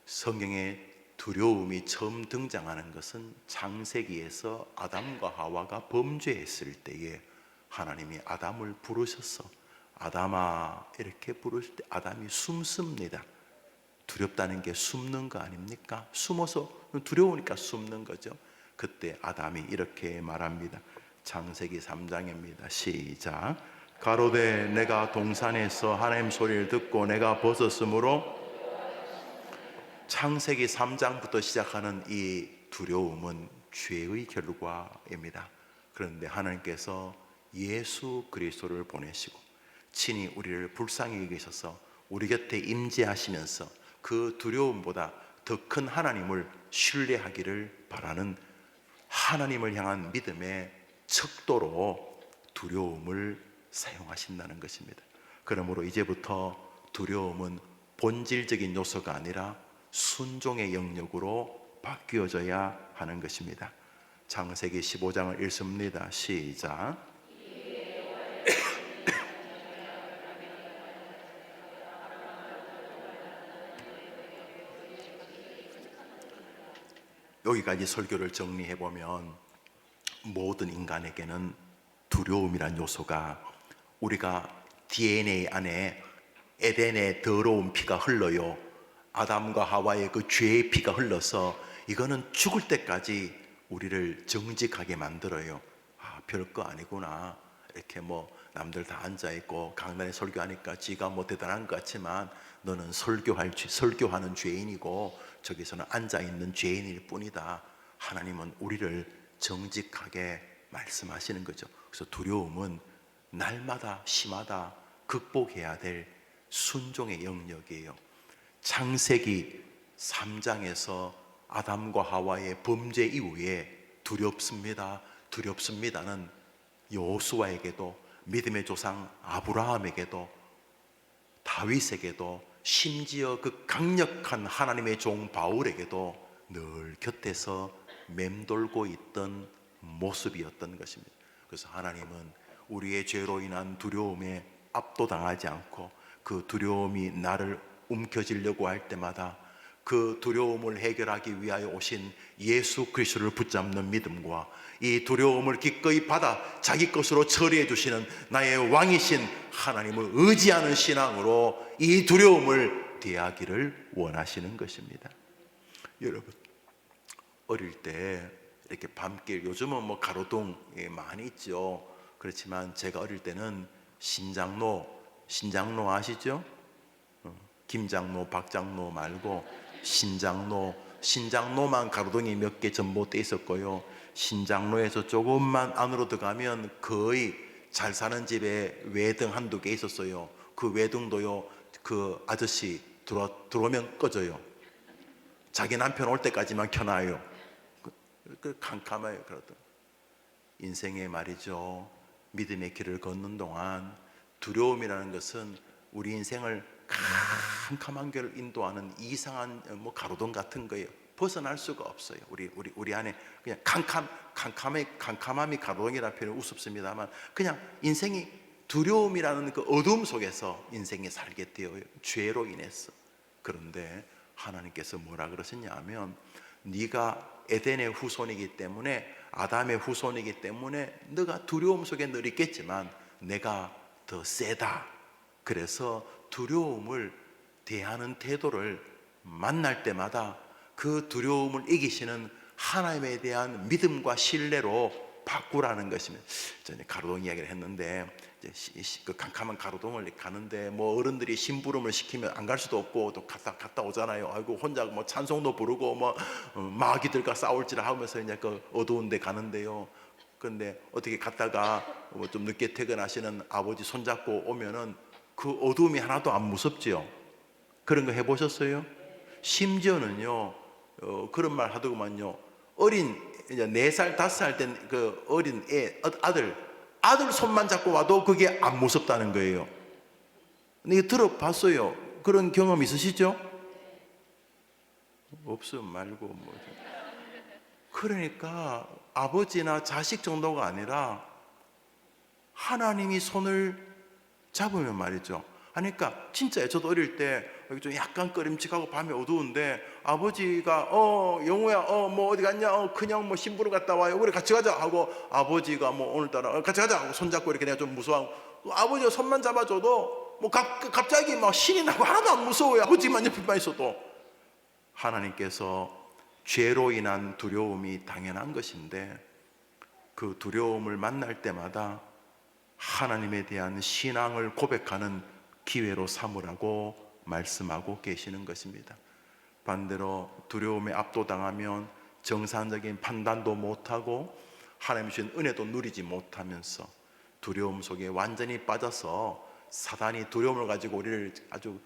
성경에 두려움이 처음 등장하는 것은 창세기에서 아담과 하와가 범죄했을 때에 하나님이 아담을 부르셔서 아담아 이렇게 부르실 때 아담이 숨습니다. 두렵다는 게 숨는 거 아닙니까? 숨어서 두려우니까 숨는 거죠. 그때 아담이 이렇게 말합니다. 창세기 3장입니다. 시작. 가로되 내가 동산에서 하나님 소리를 듣고 내가 벗었으므로. 창세기 3장부터 시작하는 이 두려움은 죄의 결과입니다. 그런데 하나님께서 예수 그리스도를 보내시고 친히 우리를 불쌍히 여기셔서 우리 곁에 임재하시면서 그 두려움보다 더 큰 하나님을 신뢰하기를 바라는 하나님을 향한 믿음의 척도로 두려움을 사용하신다는 것입니다. 그러므로 이제부터 두려움은 본질적인 요소가 아니라 순종의 영역으로 바뀌어져야 하는 것입니다. 창세기 15장을 읽습니다. 시작. 여기까지 설교를 정리해보면 모든 인간에게는 두려움이란 요소가, 우리가 DNA 안에 에덴의 더러운 피가 흘러요. 아담과 하와의 그 죄의 피가 흘러서 이거는 죽을 때까지 우리를 정직하게 만들어요. 아, 별거 아니구나. 이렇게 뭐 남들 다 앉아있고 강단에 설교하니까 지가 뭐 대단한 것 같지만 너는 설교하는 죄인이고 저기서는 앉아있는 죄인일 뿐이다. 하나님은 우리를 정직하게 말씀하시는 거죠. 그래서 두려움은 날마다 시마다 극복해야 될 순종의 영역이에요. 창세기 3장에서 아담과 하와의 범죄 이후에 두렵습니다는 여호수아에게도, 믿음의 조상 아브라함에게도, 다윗에게도, 심지어 그 강력한 하나님의 종 바울에게도 늘 곁에서 맴돌고 있던 모습이었던 것입니다. 그래서 하나님은 우리의 죄로 인한 두려움에 압도당하지 않고 그 두려움이 나를 움켜쥐려고 할 때마다 그 두려움을 해결하기 위하여 오신 예수 그리스도를 붙잡는 믿음과 이 두려움을 기꺼이 받아 자기 것으로 처리해 주시는 나의 왕이신 하나님을 의지하는 신앙으로 이 두려움을 대하기를 원하시는 것입니다. 여러분, 어릴 때 이렇게 밤길, 요즘은 뭐 가로등이 많이 있죠. 그렇지만 제가 어릴 때는 신장로 아시죠? 김장로, 박장로 말고 신장로만 가로등이 몇 개 전봇돼 있었고요. 신장로에서 조금만 안으로 들어가면 거의 잘 사는 집에 외등 한두 개 있었어요. 그 외등도요, 그 아저씨 들어오면 꺼져요. 자기 남편 올 때까지만 켜놔요. 그 캄캄해요. 그러던 인생의 말이죠, 믿음의 길을 걷는 동안 두려움이라는 것은 우리 인생을 캄캄한 길을 인도하는 이상한 뭐 가로등 같은 거예요. 벗어날 수가 없어요. 우리 안에 그냥 캄캄함이 가로등이라는 표현은 우습습니다만 그냥 인생이 두려움이라는 그 어둠 속에서 인생이 살게 되어요. 죄로 인해서. 그런데 하나님께서 뭐라 그러셨냐 하면, 네가 에덴의 후손이기 때문에, 아담의 후손이기 때문에 너가 두려움 속에 늘 있겠지만 내가 더 세다. 그래서 두려움을 대하는 태도를 만날 때마다 그 두려움을 이기시는 하나님에 대한 믿음과 신뢰로 바꾸라는 것이면, 전에 가로등 이야기를 했는데, 이제 그 캄캄한 가로등을 가는데 뭐 어른들이 심부름을 시키면 안 갈 수도 없고 또 갔다 오잖아요. 아이고 혼자 뭐 찬송도 부르고 뭐 마귀들과 싸울지라 하면서 이제 그 어두운데 가는데요. 근데 어떻게 갔다가 뭐 좀 늦게 퇴근하시는 아버지 손잡고 오면은 그 어두움이 하나도 안 무섭지요. 그런 거 해보셨어요? 심지어는요, 그런 말 하더구만요. 어린 이제 4살 5살 된 그 어린 아들 손만 잡고 와도 그게 안 무섭다는 거예요. 근데 이거 들어봤어요. 그런 경험 있으시죠? 없으면 말고 뭐. 그러니까 아버지나 자식 정도가 아니라 하나님이 손을 잡으면 말이죠. 그러니까 진짜요. 저도 어릴 때 여기 좀 약간 꺼림칙하고 밤에 어두운데 아버지가 영우야 뭐 어디 갔냐 그냥 뭐 심부름 갔다 와요. 우리 같이 가자 하고 아버지가 뭐 오늘따라 같이 가자 하고 손잡고 이렇게 내가 좀 무서워하고 아버지가 손만 잡아줘도 뭐 갑자기 막 신이 나고 하나도 안 무서워요. 아버지만 옆에만 있어도. 하나님께서 죄로 인한 두려움이 당연한 것인데 그 두려움을 만날 때마다 하나님에 대한 신앙을 고백하는 기회로 삼으라고 말씀하고 계시는 것입니다. 반대로 두려움에 압도당하면 정상적인 판단도 못하고 하나님 주신 은혜도 누리지 못하면서 두려움 속에 완전히 빠져서 사단이 두려움을 가지고 우리를 아주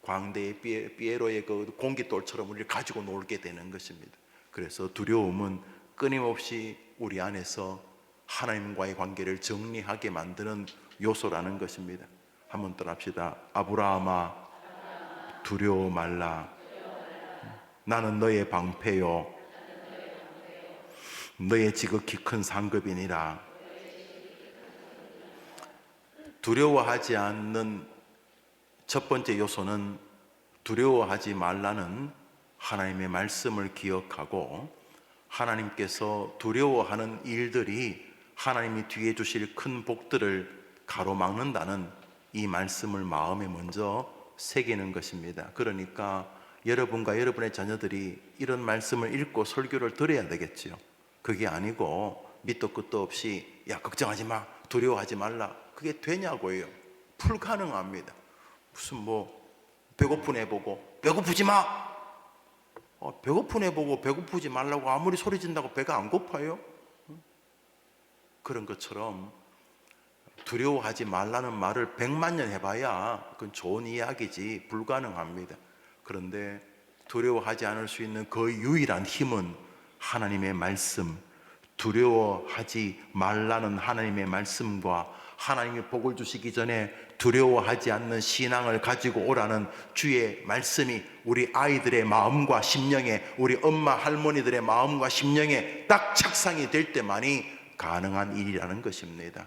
광대의 피에로의 그 공깃돌처럼 우리를 가지고 놀게 되는 것입니다. 그래서 두려움은 끊임없이 우리 안에서 하나님과의 관계를 정리하게 만드는 요소라는 것입니다. 한번 따라합시다. 아브라함아 두려워 말라. 나는 너의 방패요 너의 지극히 큰 상급이니라. 두려워하지 않는 첫 번째 요소는 두려워하지 말라는 하나님의 말씀을 기억하고 하나님께서 두려워하는 일들이 하나님이 뒤에 주실 큰 복들을 가로막는다는 이 말씀을 마음에 먼저 새기는 것입니다. 그러니까 여러분과 여러분의 자녀들이 이런 말씀을 읽고 설교를 들어야 되겠지요. 그게 아니고 밑도 끝도 없이 야 걱정하지 마 두려워하지 말라 그게 되냐고요. 불가능합니다. 무슨 뭐 배고픈 애 보고 배고프지 마 배고픈 애 보고 배고프지 말라고 아무리 소리 진다고 배가 안 고파요? 그런 것처럼 두려워하지 말라는 말을 100만 년 해봐야 그건 좋은 이야기지 불가능합니다. 그런데 두려워하지 않을 수 있는 그 유일한 힘은 하나님의 말씀, 두려워하지 말라는 하나님의 말씀과 하나님이 복을 주시기 전에 두려워하지 않는 신앙을 가지고 오라는 주의 말씀이 우리 아이들의 마음과 심령에 우리 엄마 할머니들의 마음과 심령에 딱 착상이 될 때만이 가능한 일이라는 것입니다.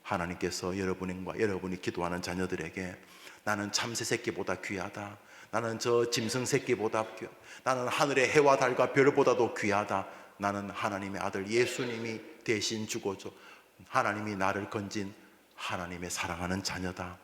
하나님께서 여러분이 기도하는 자녀들에게 나는 참새 새끼보다 귀하다 나는 저 짐승 새끼보다 귀하다 나는 하늘의 해와 달과 별보다도 귀하다 나는 하나님의 아들 예수님이 대신 죽어줘 하나님이 나를 건진 하나님의 사랑하는 자녀다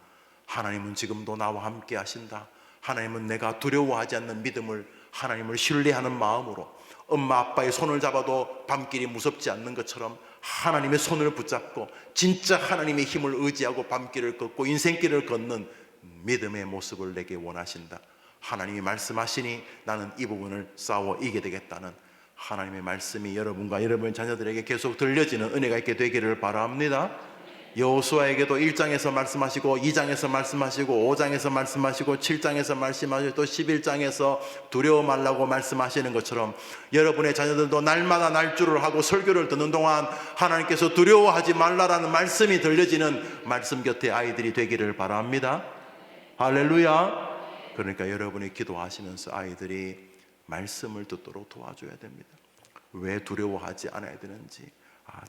하나님은 지금도 나와 함께 하신다 하나님은 내가 두려워하지 않는 믿음을 하나님을 신뢰하는 마음으로 엄마 아빠의 손을 잡아도 밤길이 무섭지 않는 것처럼 하나님의 손을 붙잡고 진짜 하나님의 힘을 의지하고 밤길을 걷고 인생길을 걷는 믿음의 모습을 내게 원하신다 하나님이 말씀하시니 나는 이 부분을 싸워 이기게 되겠다는 하나님의 말씀이 여러분과 여러분의 자녀들에게 계속 들려지는 은혜가 있게 되기를 바랍니다. 여호수아에게도 1장에서 말씀하시고 2장에서 말씀하시고 5장에서 말씀하시고 7장에서 말씀하시고 또 11장에서 두려워 말라고 말씀하시는 것처럼 여러분의 자녀들도 날마다 날주를 하고 설교를 듣는 동안 하나님께서 두려워하지 말라라는 말씀이 들려지는 말씀 곁에 아이들이 되기를 바랍니다. 할렐루야. 그러니까 여러분이 기도하시면서 아이들이 말씀을 듣도록 도와줘야 됩니다. 왜 두려워하지 않아야 되는지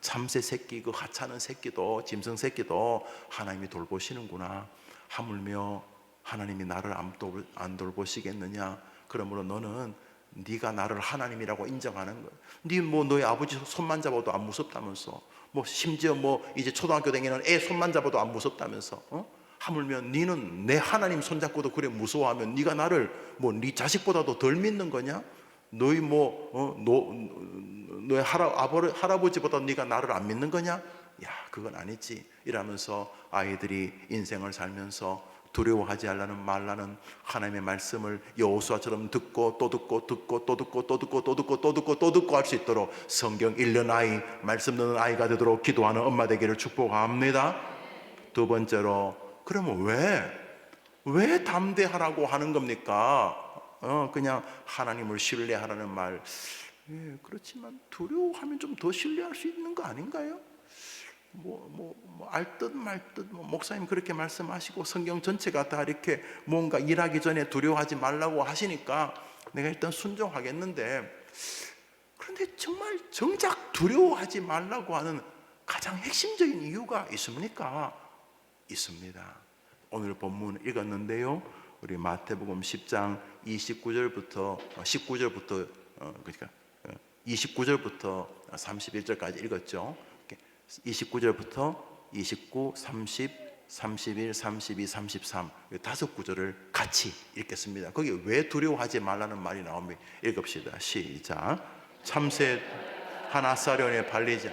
참새 새끼 그 하찮은 새끼도 짐승 새끼도 하나님이 돌보시는구나 하물며 하나님이 나를 안 돌보시겠느냐 그러므로 너는 네가 나를 하나님이라고 인정하는 거야 네 뭐 너희 아버지 손만 잡아도 안 무섭다면서 뭐 심지어 뭐 이제 초등학교 다니는 애 손만 잡아도 안 무섭다면서 하물며 너는 내 하나님 손잡고도 그래 무서워하면 네가 나를 뭐 네 자식보다도 덜 믿는 거냐 너희 너의 할아버지보다 네가 나를 안 믿는 거냐? 야, 그건 아니지. 이러면서 아이들이 인생을 살면서 두려워하지 말라는 하나님의 말씀을 여호수아처럼 듣고 또 듣고 듣고 또 듣고 또 듣고 또 듣고 또 듣고 또 듣고 할 수 있도록 성경 읽는 아이, 말씀 듣는 아이가 되도록 기도하는 엄마 되기를 축복합니다. 두 번째로, 그러면 왜 담대하라고 하는 겁니까? 그냥 하나님을 신뢰하라는 말. 그렇지만 두려워하면 좀 더 신뢰할 수 있는 거 아닌가요? 알듯 말듯 목사님 그렇게 말씀하시고 성경 전체가 다 이렇게 뭔가 일하기 전에 두려워하지 말라고 하시니까 내가 일단 순종하겠는데, 그런데 정말 정작 두려워하지 말라고 하는 가장 핵심적인 이유가 있습니까? 있습니다. 오늘 본문 읽었는데요, 우리 마태복음 10장 19절부터 그러니까 29절부터 31절까지 읽었죠. 29절부터 29, 30, 31, 32, 33 다섯 구절을 같이 읽겠습니다. 거기 왜 두려워하지 말라는 말이 나옵니다. 읽읍시다. 시작. 참새 한 아사련에 발리지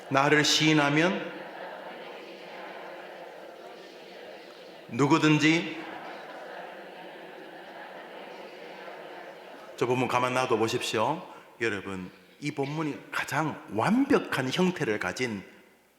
나를 시인하면 누구든지, 저 본문 가만 놔둬 보십시오. 여러분, 이 본문이 가장 완벽한 형태를 가진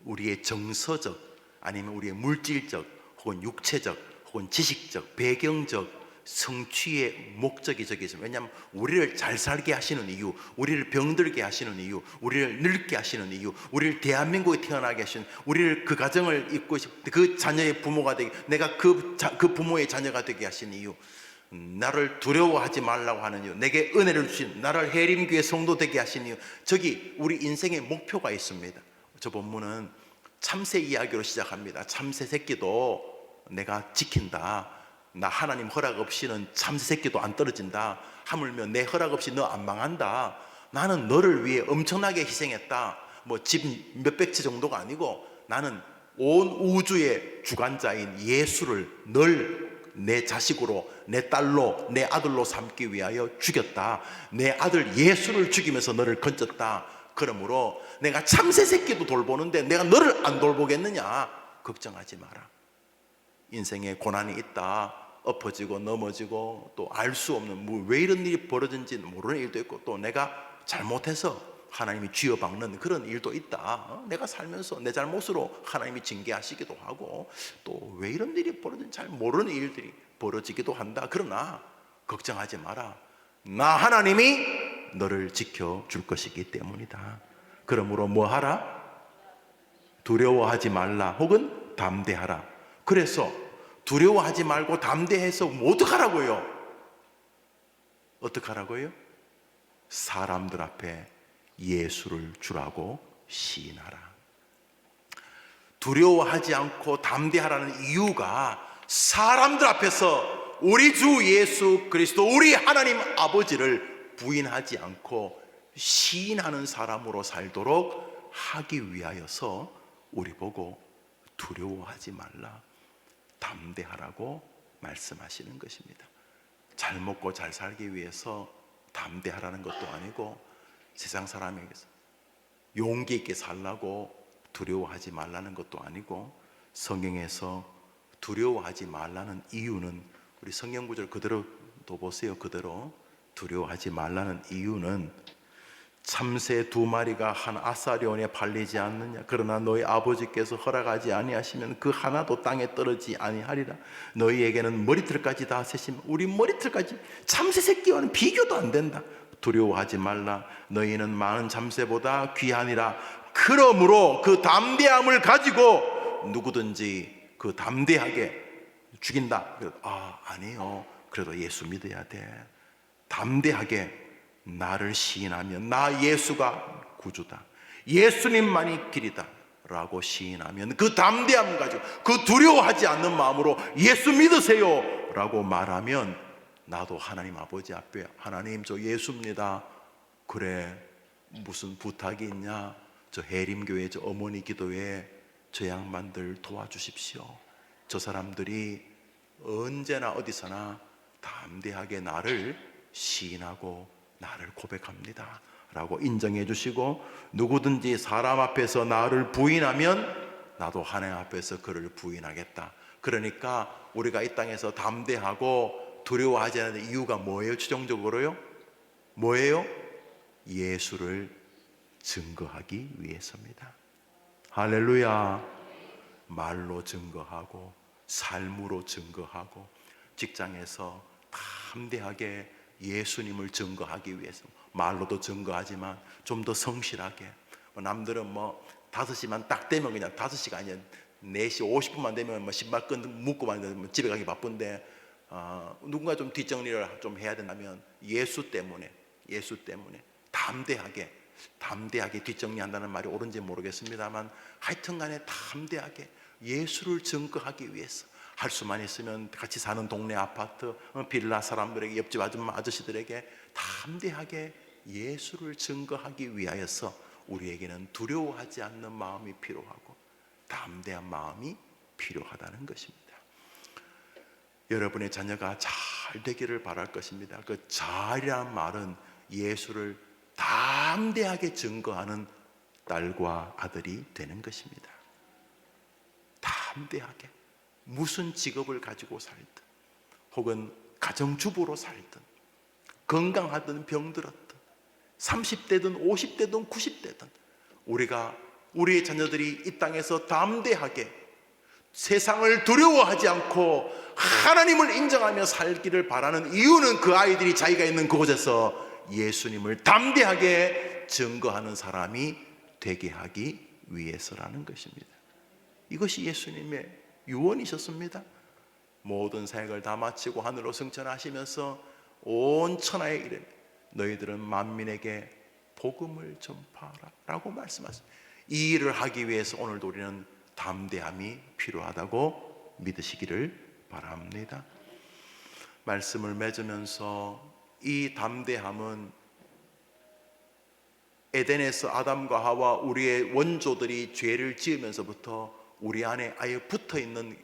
우리의 정서적 아니면 우리의 물질적 혹은 육체적 혹은 지식적 배경적 성취의 목적이 저기 있습니다. 왜냐하면 우리를 잘 살게 하시는 이유, 우리를 병들게 하시는 이유, 우리를 늙게 하시는 이유, 우리를 대한민국에 태어나게 하시는, 우리를 그 가정을 잇고 그 자녀의 부모가 되게, 내가 그 부모의 자녀가 되게 하신 이유, 나를 두려워하지 말라고 하는 이유, 내게 은혜를 주신, 나를 해림교회 성도 되게 하신 이유, 저기 우리 인생의 목표가 있습니다. 저 본문은 참새 이야기로 시작합니다. 참새 새끼도 내가 지킨다. 나 하나님 허락 없이는 참새 새끼도 안 떨어진다. 하물며 내 허락 없이 너 안 망한다. 나는 너를 위해 엄청나게 희생했다. 뭐 집 몇백 채 정도가 아니고 나는 온 우주의 주관자인 예수를 널 내 자식으로, 내 딸로, 내 아들로 삼기 위하여 죽였다. 내 아들 예수를 죽이면서 너를 건졌다. 그러므로 내가 참새 새끼도 돌보는데 내가 너를 안 돌보겠느냐? 걱정하지 마라. 인생에 고난이 있다. 엎어지고 넘어지고 또 알 수 없는, 왜 이런 일이 벌어진지 모르는 일도 있고, 또 내가 잘못해서 하나님이 쥐어박는 그런 일도 있다. 내가 살면서 내 잘못으로 하나님이 징계하시기도 하고, 또 왜 이런 일이 벌어진지 잘 모르는 일들이 벌어지기도 한다. 그러나 걱정하지 마라. 나 하나님이 너를 지켜줄 것이기 때문이다. 그러므로 뭐 하라? 두려워하지 말라 혹은 담대하라. 그래서 두려워하지 말고 담대해서 뭐 어떡하라고요? 어떡하라고요? 사람들 앞에 예수를 주라고 시인하라. 두려워하지 않고 담대하라는 이유가 사람들 앞에서 우리 주 예수 그리스도, 우리 하나님 아버지를 부인하지 않고 시인하는 사람으로 살도록 하기 위하여서 우리 보고 두려워하지 말라, 담대하라고 말씀하시는 것입니다. 잘 먹고 잘 살기 위해서 담대하라는 것도 아니고, 세상 사람에게서 용기 있게 살라고 두려워하지 말라는 것도 아니고, 성경에서 두려워하지 말라는 이유는, 우리 성경 구절 그대로 또 보세요. 그대로 두려워하지 말라는 이유는, 참새 두 마리가 한 아사리온에 팔리지 않느냐? 그러나 너희 아버지께서 허락하지 아니하시면 그 하나도 땅에 떨어지지 아니하리라. 너희에게는 머리털까지 다 세시면, 우리 머리털까지 참새 새끼와는 비교도 안 된다. 두려워하지 말라. 너희는 많은 참새보다 귀하니라. 그러므로 그 담대함을 가지고 누구든지 그 담대하게 죽인다. 아니요. 그래도 예수 믿어야 돼. 담대하게 나를 시인하면, 나 예수가 구주다, 예수님만이 길이다 라고 시인하면, 그 담대함 가지고, 그 두려워하지 않는 마음으로 예수 믿으세요 라고 말하면, 나도 하나님 아버지 앞에, 하나님 저 예수입니다. 그래, 무슨 부탁이 있냐? 저 해림교회 저 어머니 기도회 저 양반들 도와주십시오. 저 사람들이 언제나 어디서나 담대하게 나를 시인하고 나를 고백합니다 라고 인정해 주시고, 누구든지 사람 앞에서 나를 부인하면 나도 하나님 앞에서 그를 부인하겠다. 그러니까 우리가 이 땅에서 담대하고 두려워하지 않는 이유가 뭐예요? 최종적으로요? 뭐예요? 예수를 증거하기 위해서입니다. 할렐루야. 말로 증거하고 삶으로 증거하고 직장에서 담대하게 예수님을 증거하기 위해서 말로도 증거하지만 좀 더 성실하게, 남들은 5시만 딱 되면 그냥 5시가 아니야 4시 50분만 되면 신발 묶고 집에 가기 바쁜데, 누군가 좀 뒷정리를 좀 해야 된다면 예수 때문에 담대하게 뒷정리한다는 말이 옳은지 모르겠습니다만, 하여튼간에 담대하게 예수를 증거하기 위해서 할 수만 있으면 같이 사는 동네 아파트 빌라 사람들에게, 옆집 아저씨들에게 담대하게 예수를 증거하기 위하여서 우리에게는 두려워하지 않는 마음이 필요하고 담대한 마음이 필요하다는 것입니다. 여러분의 자녀가 잘 되기를 바랄 것입니다. 그 잘이라는 말은 예수를 담대하게 증거하는 딸과 아들이 되는 것입니다. 담대하게 무슨 직업을 가지고 살든, 혹은 가정주부로 살든, 건강하든 병들었든, 30대든 50대든 90대든 우리의 자녀들이 이 땅에서 담대하게 세상을 두려워하지 않고 하나님을 인정하며 살기를 바라는 이유는, 그 아이들이 자기가 있는 그곳에서 예수님을 담대하게 증거하는 사람이 되게 하기 위해서라는 것입니다. 이것이 예수님의 유언이셨습니다. 모든 사역을 다 마치고 하늘로 승천하시면서 온 천하에 이르 너희들은 만민에게 복음을 전파하라 라고 말씀하셨습니다. 이 일을 하기 위해서 오늘도 우리는 담대함이 필요하다고 믿으시기를 바랍니다. 말씀을 맺으면서, 이 담대함은 에덴에서 아담과 하와, 우리의 원조들이 죄를 지으면서부터 우리 안에 아예 붙어있는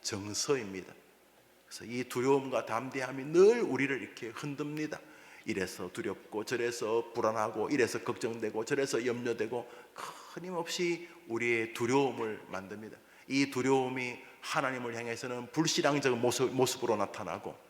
정서입니다. 그래서 이 두려움과 담대함이 늘 우리를 이렇게 흔듭니다. 이래서 두렵고 저래서 불안하고 이래서 걱정되고 저래서 염려되고 끊임없이 우리의 두려움을 만듭니다. 이 두려움이 하나님을 향해서는 불신앙적 모습으로 나타나고,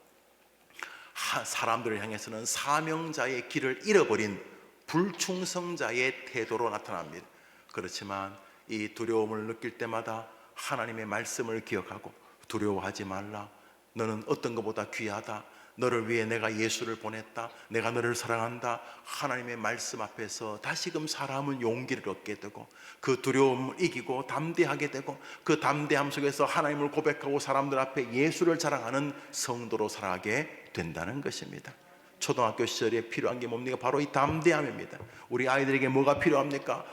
사람들을 향해서는 사명자의 길을 잃어버린 불충성자의 태도로 나타납니다. 그렇지만 이 두려움을 느낄 때마다 하나님의 말씀을 기억하고, 두려워하지 말라, 너는 어떤 것보다 귀하다, 너를 위해 내가 예수를 보냈다, 내가 너를 사랑한다, 하나님의 말씀 앞에서 다시금 사람은 용기를 얻게 되고, 그 두려움을 이기고 담대하게 되고, 그 담대함 속에서 하나님을 고백하고 사람들 앞에 예수를 자랑하는 성도로 살아가게 된다는 것입니다. 초등학교 시절에 필요한 게 뭡니까? 바로 이 담대함입니다. 우리 아이들에게 뭐가 필요합니까?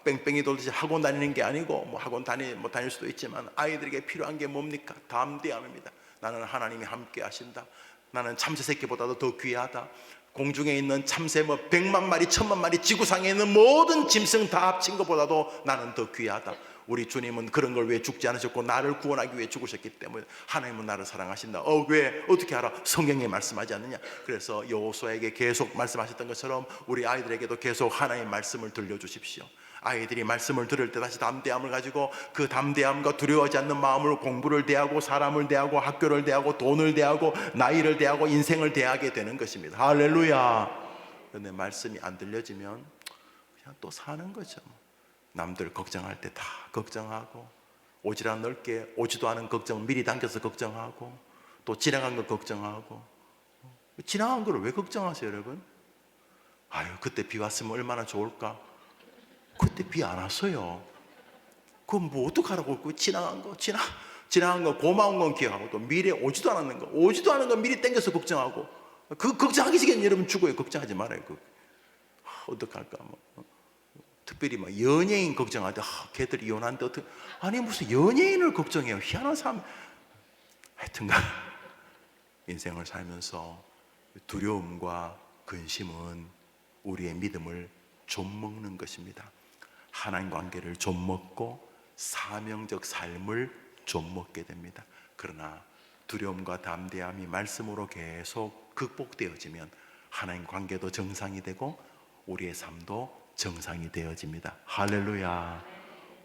뺑뺑이 돌듯이 학원 다니는 게 아니고, 학원 다닐 수도 있지만 아이들에게 필요한 게 뭡니까? 담대함입니다. 나는 하나님이 함께 하신다. 나는 참새 새끼보다도 더 귀하다. 공중에 있는 참새 100만 마리, 1000만 마리, 지구상에 있는 모든 짐승 다 합친 것보다도 나는 더 귀하다. 우리 주님은 그런 걸 위해 죽지 않으셨고 나를 구원하기 위해 죽으셨기 때문에 하나님은 나를 사랑하신다. 왜? 어떻게 알아? 성경에 말씀하지 않느냐? 그래서 여호수아에게 계속 말씀하셨던 것처럼 우리 아이들에게도 계속 하나님의 말씀을 들려주십시오. 아이들이 말씀을 들을 때 다시 담대함을 가지고, 그 담대함과 두려워하지 않는 마음으로 공부를 대하고, 사람을 대하고, 학교를 대하고, 돈을 대하고, 나이를 대하고, 인생을 대하게 되는 것입니다. 할렐루야. 그런데 말씀이 안 들려지면 그냥 또 사는 거죠. 남들 걱정할 때 다 걱정하고, 오지랖 넓게 오지도 않은 걱정 미리 당겨서 걱정하고, 또 지나간 거 걱정하고. 지나간 걸 왜 걱정하세요, 여러분? 아유, 그때 비 왔으면 얼마나 좋을까? 그때 비 안 왔어요. 그럼 뭐 어떡하라고? 그 지나간 거 고마운 건 기억하고, 또 미래 오지도 않은 거 미리 땡겨서 걱정하고, 그 걱정하기 전에 여러분 죽어요. 걱정하지 말아요. 어떡할까? 특별히 연예인 걱정할 때, 걔들 이혼한데 어떻게? 아니, 무슨 연예인을 걱정해요? 희한한 사람. 하여튼간 인생을 살면서 두려움과 근심은 우리의 믿음을 좀먹는 것입니다. 하나님 관계를 좀 먹고 사명적 삶을 좀 먹게 됩니다. 그러나 두려움과 담대함이 말씀으로 계속 극복되어지면 하나님 관계도 정상이 되고 우리의 삶도 정상이 되어집니다. 할렐루야.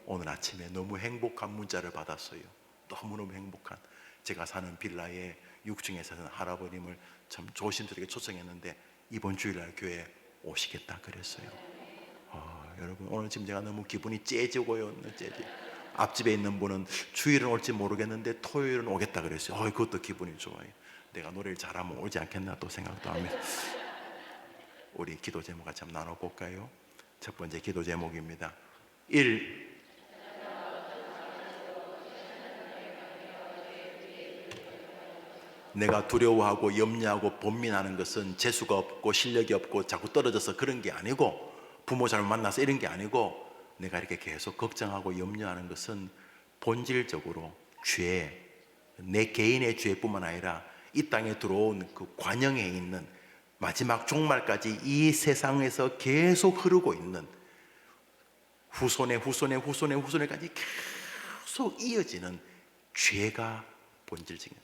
오늘 아침에 너무 행복한 문자를 받았어요. 너무너무 행복한. 제가 사는 빌라에 6층에 사는 할아버님을 참 조심스럽게 초청했는데 이번 주일날 교회에 오시겠다 그랬어요. 여러분, 오늘 지금 제가 너무 기분이 째지고요. 앞집에 있는 분은 주일은 올지 모르겠는데 토요일은 오겠다 그랬어요. 그것도 기분이 좋아요. 내가 노래를 잘하면 오지 않겠나 또 생각도 하면서. 우리 기도 제목 같이 한번 나눠볼까요? 첫 번째 기도 제목입니다. 1. 내가 두려워하고 염려하고 번민하는 것은 재수가 없고 실력이 없고 자꾸 떨어져서 그런 게 아니고, 부모 잘못 만나서 이런 게 아니고, 내가 이렇게 계속 걱정하고 염려하는 것은 본질적으로 죄, 내 개인의 죄뿐만 아니라 이 땅에 들어온 그 관영에 있는 마지막 종말까지 이 세상에서 계속 흐르고 있는 후손에까지 계속 이어지는 죄가 본질적인.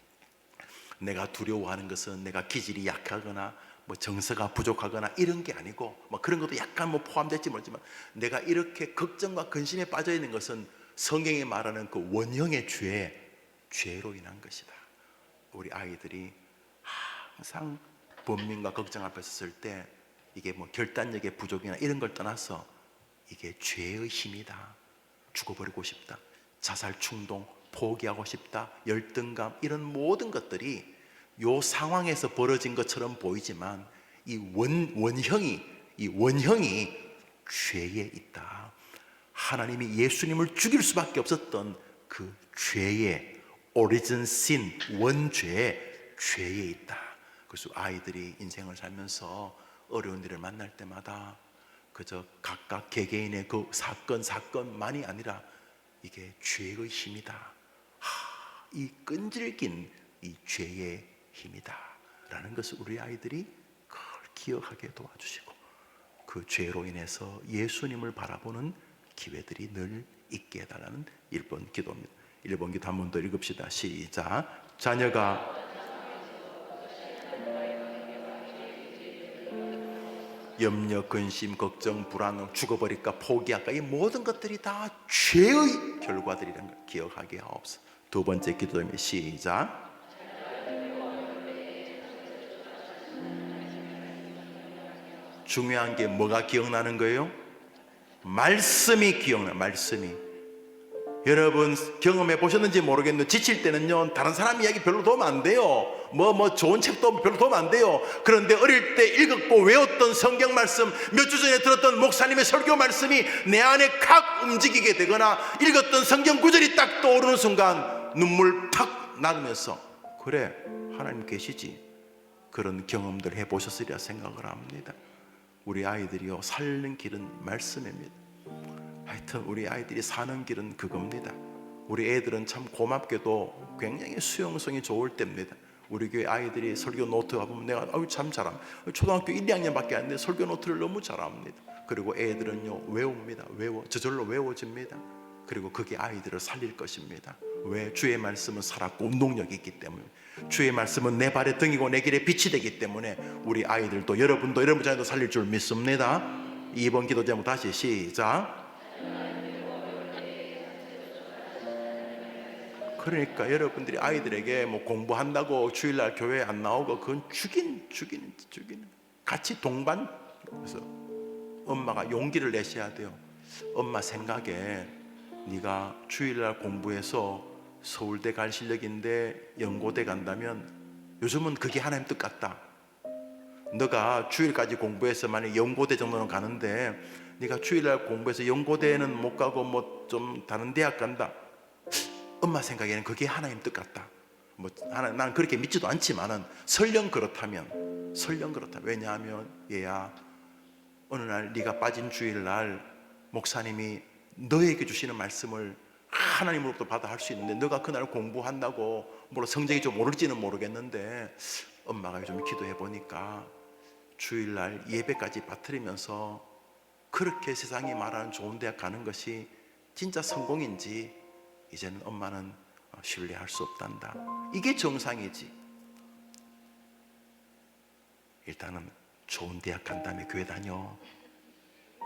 내가 두려워하는 것은 내가 기질이 약하거나 정서가 부족하거나 이런 게 아니고, 그런 것도 약간 포함될지 모르지만, 내가 이렇게 걱정과 근심에 빠져 있는 것은 성경이 말하는 그 원형의 죄로 인한 것이다. 우리 아이들이 항상 번민과 걱정 앞에 섰을 때 이게 결단력의 부족이나 이런 걸 떠나서 이게 죄의 힘이다. 죽어버리고 싶다. 자살 충동, 포기하고 싶다. 열등감, 이런 모든 것들이 이 상황에서 벌어진 것처럼 보이지만 이 원형이 죄에 있다. 하나님이 예수님을 죽일 수밖에 없었던 그 죄의 오리진 신, 원죄의 죄에 있다. 그래서 아이들이 인생을 살면서 어려운 일을 만날 때마다 그저 각각 개개인의 그 사건만이 아니라 이게 죄의 힘이다. 이 끈질긴 이 죄의 힘이다 라는 것을 우리 아이들이 그걸 기억하게 도와주시고, 그 죄로 인해서 예수님을 바라보는 기회들이 늘 있게 해달라는 1번 기도입니다. 1번 기도 한 번 더 읽읍시다. 시작. 자녀가 염려, 근심, 걱정, 불안, 죽어버릴까, 포기할까, 이 모든 것들이 다 죄의 결과들이라는 걸 기억하게 하옵소서. 두 번째 기도입니다. 시작. 중요한 게 뭐가 기억나는 거예요? 말씀이 기억나. 말씀이. 여러분 경험해 보셨는지 모르겠는데, 지칠 때는요 다른 사람 이야기 별로 도움 안 돼요. 좋은 책도 별로 도움 안 돼요. 그런데 어릴 때 읽었고 외웠던 성경 말씀, 몇 주 전에 들었던 목사님의 설교 말씀이 내 안에 칵 움직이게 되거나, 읽었던 성경 구절이 딱 떠오르는 순간 눈물 탁 나면서, 그래 하나님 계시지, 그런 경험들 해보셨으리라 생각을 합니다. 우리 아이들이요 살는 길은 말씀입니다. 하여튼 우리 아이들이 사는 길은 그겁니다. 우리 애들은 참 고맙게도 굉장히 수용성이 좋을 때입니다. 우리 교회 아이들이 설교 노트 가보면 내가 참 잘함. 초등학교 1, 2학년밖에 안 돼 설교 노트를 너무 잘합니다. 그리고 애들은요 외웁니다. 저절로 외워집니다. 그리고 그게 아이들을 살릴 것입니다. 왜? 주의 말씀은 살았고 운동력이 있기 때문에. 주의 말씀은 내 발의 등이고 내 길의 빛이 되기 때문에 우리 아이들도, 여러분도, 여러분 자녀도 살릴 줄 믿습니다. 2번 기도 제목 다시 시작. 그러니까 여러분들이 아이들에게 공부한다고 주일날 교회 안 나오고, 그건 죽이는 같이 동반. 그래서 엄마가 용기를 내셔야 돼요. 엄마 생각에 네가 주일날 공부해서 서울대 갈 실력인데 연고대 간다면 요즘은 그게 하나님 뜻 같다. 너가 주일까지 공부해서 만약 연고대 정도는 가는데 네가 주일날 공부해서 연고대는 못 가고 좀 다른 대학 간다. 엄마 생각에는 그게 하나님 뜻 같다. 나는 그렇게 믿지도 않지만은 설령 그렇다면. 왜냐하면 얘야, 어느 날 네가 빠진 주일날 목사님이 너에게 주시는 말씀을 하나님으로부터 받아 할 수 있는데, 너가 그날 공부한다고 물론 성적이 좀 오를지는 모르겠는데, 엄마가 좀 기도해 보니까 주일날 예배까지 빠뜨리면서 그렇게 세상이 말하는 좋은 대학 가는 것이 진짜 성공인지 이제는 엄마는 신뢰할 수 없단다. 이게 정상이지. 일단은 좋은 대학 간 다음에 교회 다녀.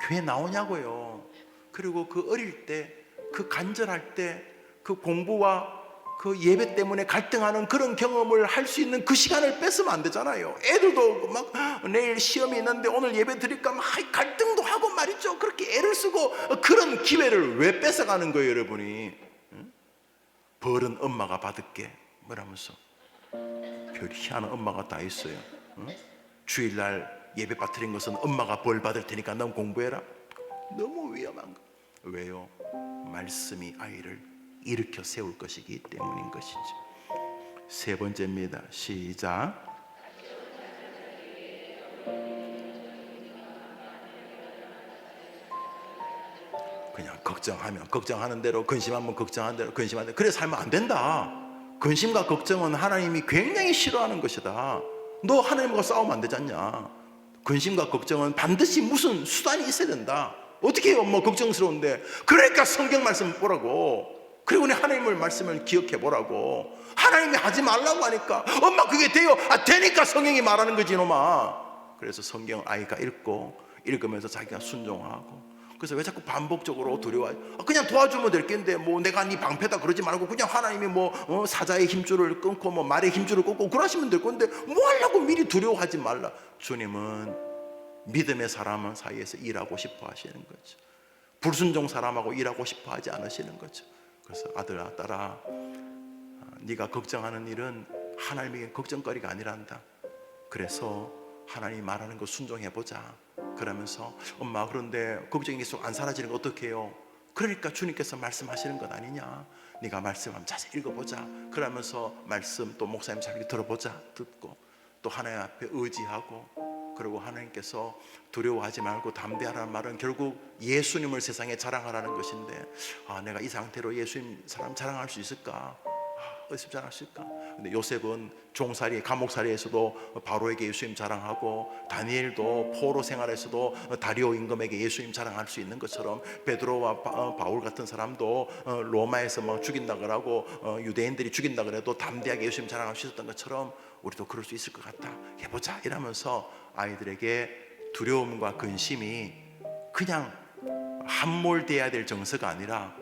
교회 나오냐고요. 그리고 그 어릴 때, 그 간절할 때, 그 공부와 그 예배 때문에 갈등하는 그런 경험을 할 수 있는 그 시간을 뺏으면 안 되잖아요. 애들도 막 내일 시험이 있는데 오늘 예배 드릴까 막 갈등도 하고 말이죠. 그렇게 애를 쓰고 그런 기회를 왜 뺏어가는 거예요, 여러분이? 응? 벌은 엄마가 받을게 뭐라면서. 별 희한한 엄마가 다 있어요. 응? 주일날 예배 빠뜨린 것은 엄마가 벌 받을 테니까 넌 공부해라. 너무 위험한 거. 왜요? 말씀이 아이를 일으켜 세울 것이기 때문인 것이죠. 세 번째입니다. 시작. 그냥 걱정하면 걱정하는 대로, 근심하면 걱정하는 대로 근심하는 대로, 그래 살면 안 된다. 근심과 걱정은 하나님이 굉장히 싫어하는 것이다. 너 하나님과 싸우면 안 되지 않냐. 근심과 걱정은 반드시 무슨 수단이 있어야 된다. 어떻게 해요? 뭐 걱정스러운데. 그러니까 성경 말씀 보라고. 그리고 우리 하나님의 말씀을 기억해 보라고. 하나님이 하지 말라고 하니까 엄마 그게 돼요. 되니까 성경이 말하는 거지 이놈아. 그래서 성경 아이가 읽으면서 자기가 순종하고. 그래서 왜 자꾸 반복적으로 두려워해? 그냥 도와주면 될 겐데 뭐 내가 네 방패다 그러지 말고 그냥 하나님이 뭐 사자의 힘줄을 끊고 뭐 말의 힘줄을 끊고 그러시면 될 건데 뭐 하려고 미리 두려워하지 말라. 주님은 믿음의 사람 사이에서 일하고 싶어 하시는 거죠. 불순종 사람하고 일하고 싶어 하지 않으시는 거죠. 그래서 아들아 딸아, 네가 걱정하는 일은 하나님에게 걱정거리가 아니란다. 그래서 하나님이 말하는 거 순종해보자. 그러면서 엄마 그런데 걱정이 계속 안 사라지는 거 어떻게 해요? 그러니까 주님께서 말씀하시는 것 아니냐. 네가 말씀하면 자세히 읽어보자. 그러면서 말씀 또 목사님 잘 들어보자. 듣고 또 하나님 앞에 의지하고, 그리고 하나님께서 두려워하지 말고 담대하라는 말은 결국 예수님을 세상에 자랑하라는 것인데, 내가 이 상태로 예수님 사람 자랑할 수 있을까? 어디서 자랑할 수 있을까? 근데 요셉은 종살이 감옥살이에서도 바로에게 예수님 자랑하고, 다니엘도 포로 생활에서도 다리오 임금에게 예수님 자랑할 수 있는 것처럼, 베드로와 바울 같은 사람도 로마에서 막 죽인다 그러고 유대인들이 죽인다 그래도 담대하게 예수님 자랑할 수 있었던 것처럼 우리도 그럴 수 있을 것 같다. 해보자. 이러면서 아이들에게 두려움과 근심이 그냥 함몰돼야 될 정서가 아니라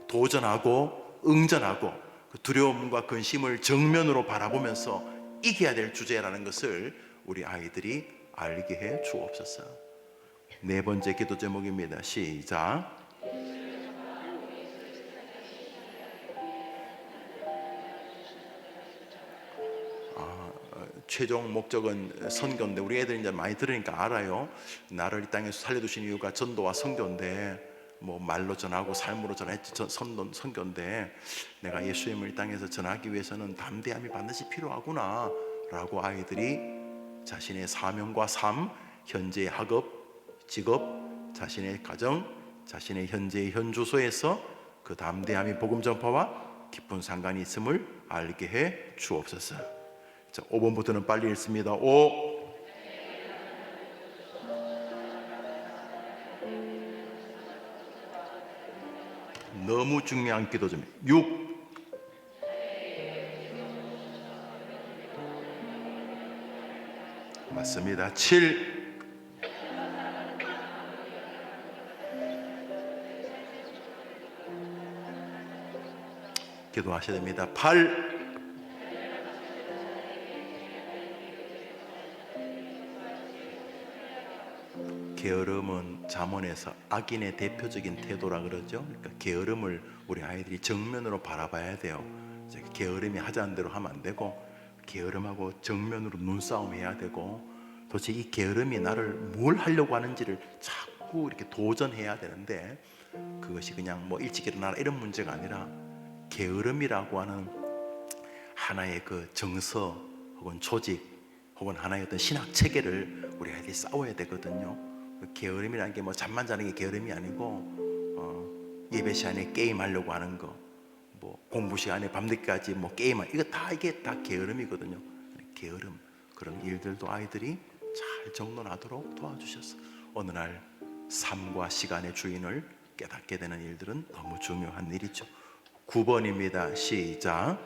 도전하고 응전하고 그 두려움과 근심을 정면으로 바라보면서 이겨야 될 주제라는 것을 우리 아이들이 알게 해 주옵소서. 네 번째 기도 제목입니다. 시작. 최종 목적은 선교인데 우리 애들이 이제 많이 들으니까 알아요. 나를 이 땅에서 살려두신 이유가 전도와 선교인데, 뭐 말로 전하고 삶으로 전했지 선교인데, 내가 예수님을 이 땅에서 전하기 위해서는 담대함이 반드시 필요하구나 라고 아이들이 자신의 사명과 삶, 현재의 학업, 직업, 자신의 가정, 자신의 현재의 현주소에서 그 담대함이 복음 전파와 깊은 상관이 있음을 알게 해 주옵소서. 자, 5번부터는 빨리 읽습니다. 5. 너무 중요한 기도 좀. 6. 맞습니다. 7. 기도하셔야 됩니다. 8. 게으름은 잠언에서 악인의 대표적인 태도라 그러죠. 그러니까 게으름을 우리 아이들이 정면으로 바라봐야 돼요. 게으름이 하자는 대로 하면 안 되고, 게으름하고 정면으로 눈싸움 해야 되고, 도대체 이 게으름이 나를 뭘 하려고 하는지를 자꾸 이렇게 도전해야 되는데, 그것이 그냥 뭐 일찍 일어나라 이런 문제가 아니라 게으름이라고 하는 하나의 그 정서 혹은 조직 혹은 하나의 어떤 신학 체계를 우리 아이들이 싸워야 되거든요. 게으름이라는 게 뭐 잠만 자는 게 게으름이 아니고, 예배 시간에 게임하려고 하는 거, 뭐 공부 시간에 밤늦게까지 뭐 게임하, 이게 다 게으름이거든요. 게으름, 그런 일들도 아이들이 잘 정돈하도록 도와주셔서 어느 날 삶과 시간의 주인을 깨닫게 되는 일들은 너무 중요한 일이죠. 9번입니다. 시작.